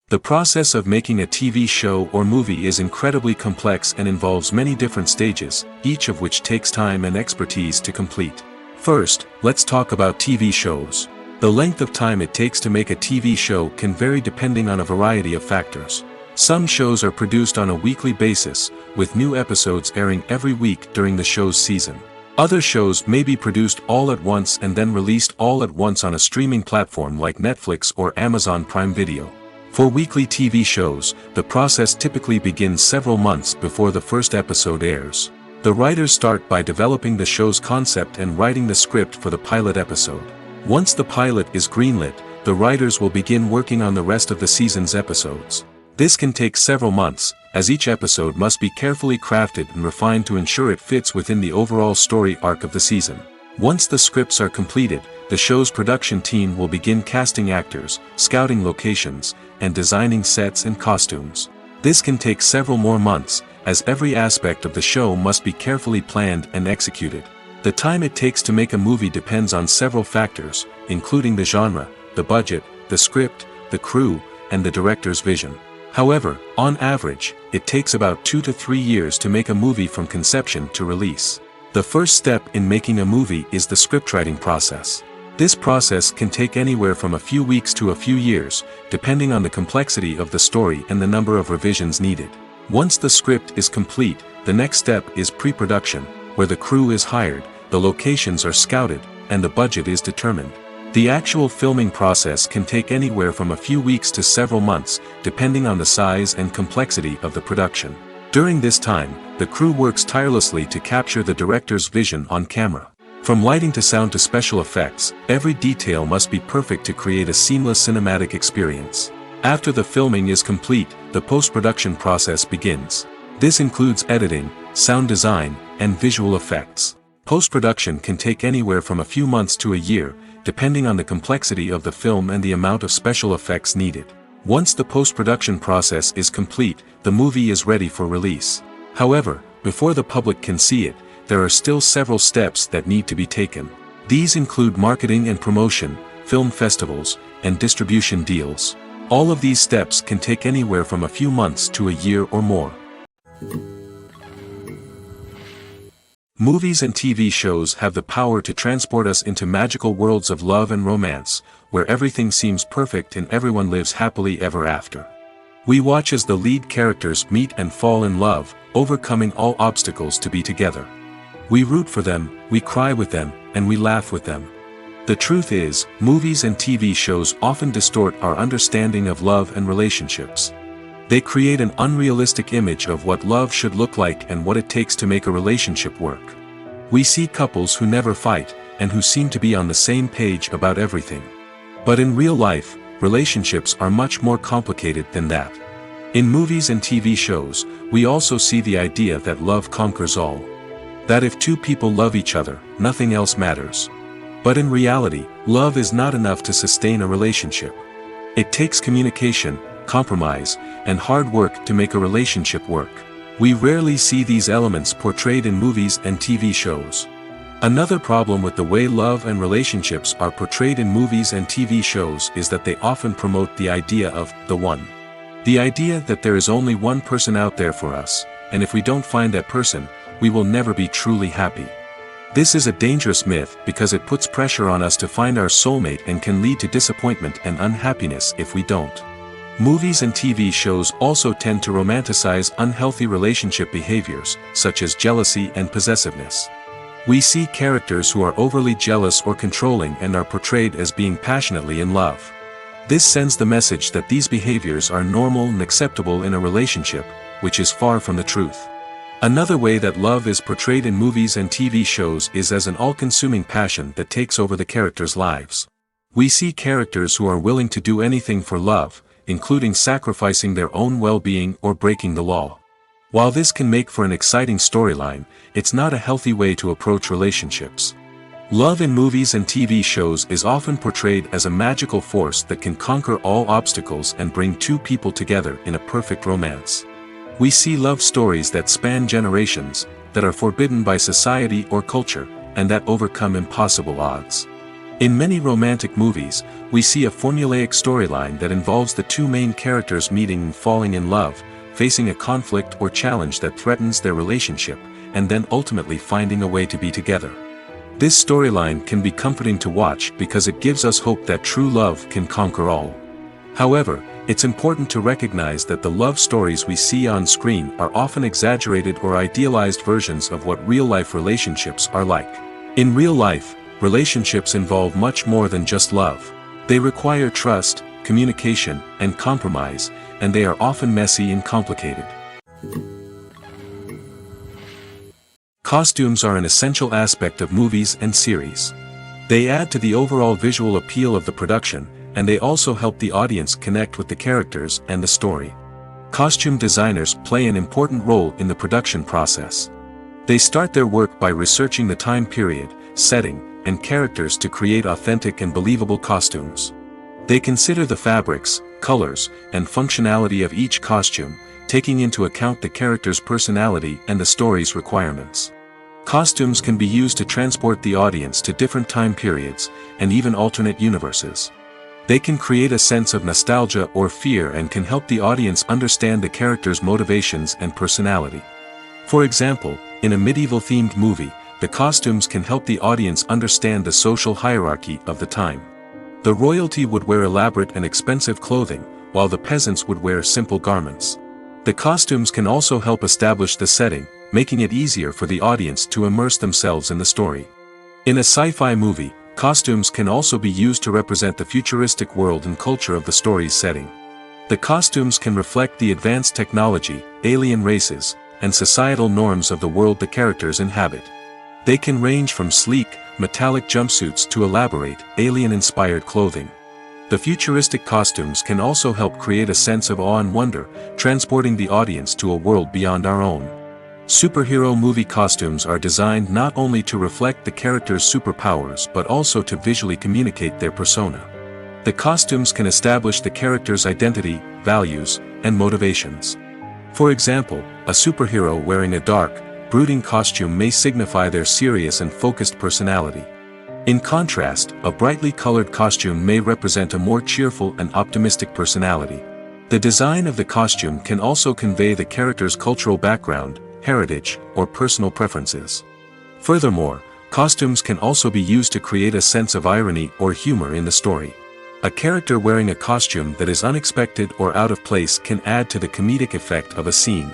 The process of making a TV show or movie is incredibly complex and involves many different stages, each of which takes time and expertise to complete. First, let's talk about TV shows. The length of time it takes to make a TV show can vary depending on a variety of factors. Some shows are produced on a weekly basis, with new episodes airing every week during the show's season. Other shows may be produced all at once and then released all at once on a streaming platform like Netflix or Amazon Prime Video. For weekly TV shows, the process typically begins several months before the first episode airs. The writers start by developing the show's concept and writing the script for the pilot episode. Once the pilot is greenlit, the writers will begin working on the rest of the season's episodes. This can take several months, as each episode must be carefully crafted and refined to ensure it fits within the overall story arc of the season. Once the scripts are completed, the show's production team will begin casting actors, scouting locations, and designing sets and costumes. This can take several more months, as every aspect of the show must be carefully planned and executed. The time it takes to make a movie depends on several factors, including the genre, the budget, the script, the crew, and the director's vision. However, on average, it takes about 2 to 3 years to make a movie from conception to release. The first step in making a movie is the scriptwriting process. This process can take anywhere from a few weeks to a few years, depending on the complexity of the story and the number of revisions needed. Once the script is complete, the next step is pre-production, where the crew is hired, the locations are scouted, and the budget is determined. The actual filming process can take anywhere from a few weeks to several months, depending on the size and complexity of the production. During this time, the crew works tirelessly to capture the director's vision on camera. From lighting to sound to special effects, every detail must be perfect to create a seamless cinematic experience. After the filming is complete, the post-production process begins. This includes editing, sound design, and visual effects. Post-production can take anywhere from a few months to a year, depending on the complexity of the film and the amount of special effects needed. Once the post-production process is complete, the movie is ready for release. However, before the public can see it, there are still several steps that need to be taken. These include marketing and promotion, film festivals, and distribution deals. All of these steps can take anywhere from a few months to a year or more. Movies and TV shows have the power to transport us into magical worlds of love and romance, where everything seems perfect and everyone lives happily ever after. We watch as the lead characters meet and fall in love, overcoming all obstacles to be together. We root for them, we cry with them, and we laugh with them. The truth is, movies and TV shows often distort our understanding of love and relationships. They create an unrealistic image of what love should look like and what it takes to make a relationship work. We see couples who never fight, and who seem to be on the same page about everything. But in real life, relationships are much more complicated than that. In movies and TV shows, we also see the idea that love conquers all. That if two people love each other, nothing else matters. But in reality, love is not enough to sustain a relationship. It takes communication, compromise, and hard work to make a relationship work. We rarely see these elements portrayed in movies and TV shows. Another problem with the way love and relationships are portrayed in movies and TV shows is that they often promote the idea of the one. The idea that there is only one person out there for us, and if we don't find that person, we will never be truly happy. This is a dangerous myth because it puts pressure on us to find our soulmate and can lead to disappointment and unhappiness if we don't. Movies and TV shows also tend to romanticize unhealthy relationship behaviors, such as jealousy and possessiveness. We see characters who are overly jealous or controlling and are portrayed as being passionately in love. This sends the message that these behaviors are normal and acceptable in a relationship, which is far from the truth. Another way that love is portrayed in movies and TV shows is as an all-consuming passion that takes over the characters' lives. We see characters who are willing to do anything for love, including sacrificing their own well-being or breaking the law. While this can make for an exciting storyline, it's not a healthy way to approach relationships. Love in movies and TV shows is often portrayed as a magical force that can conquer all obstacles and bring two people together in a perfect romance. We see love stories that span generations, that are forbidden by society or culture, and that overcome impossible odds. In many romantic movies, we see a formulaic storyline that involves the two main characters meeting and falling in love, facing a conflict or challenge that threatens their relationship, and then ultimately finding a way to be together. This storyline can be comforting to watch because it gives us hope that true love can conquer all. However, it's important to recognize that the love stories we see on screen are often exaggerated or idealized versions of what real-life relationships are like. In real life, relationships involve much more than just love. They require trust, communication, and compromise, and they are often messy and complicated. Costumes are an essential aspect of movies and series. They add to the overall visual appeal of the production, and they also help the audience connect with the characters and the story. Costume designers play an important role in the production process. They start their work by researching the time period, setting, and characters to create authentic and believable costumes. They consider the fabrics, colors, and functionality of each costume, taking into account the character's personality and the story's requirements. Costumes can be used to transport the audience to different time periods, and even alternate universes. They can create a sense of nostalgia or fear and can help the audience understand the character's motivations and personality. For example, in a medieval-themed movie, the costumes can help the audience understand the social hierarchy of the time. The royalty would wear elaborate and expensive clothing, while the peasants would wear simple garments. The costumes can also help establish the setting, making it easier for the audience to immerse themselves in the story. In a sci-fi movie, costumes can also be used to represent the futuristic world and culture of the story's setting. The costumes can reflect the advanced technology, alien races, and societal norms of the world the characters inhabit. They can range from sleek, metallic jumpsuits to elaborate, alien-inspired clothing. The futuristic costumes can also help create a sense of awe and wonder, transporting the audience to a world beyond our own. Superhero movie costumes are designed not only to reflect the character's superpowers but also to visually communicate their persona. The costumes can establish the character's identity, values, and motivations. For example, a superhero wearing a dark, brooding costume may signify their serious and focused personality. In contrast, a brightly colored costume may represent a more cheerful and optimistic personality. The design of the costume can also convey the character's cultural background, heritage, or personal preferences. Furthermore, costumes can also be used to create a sense of irony or humor in the story. A character wearing a costume that is unexpected or out of place can add to the comedic effect of a scene.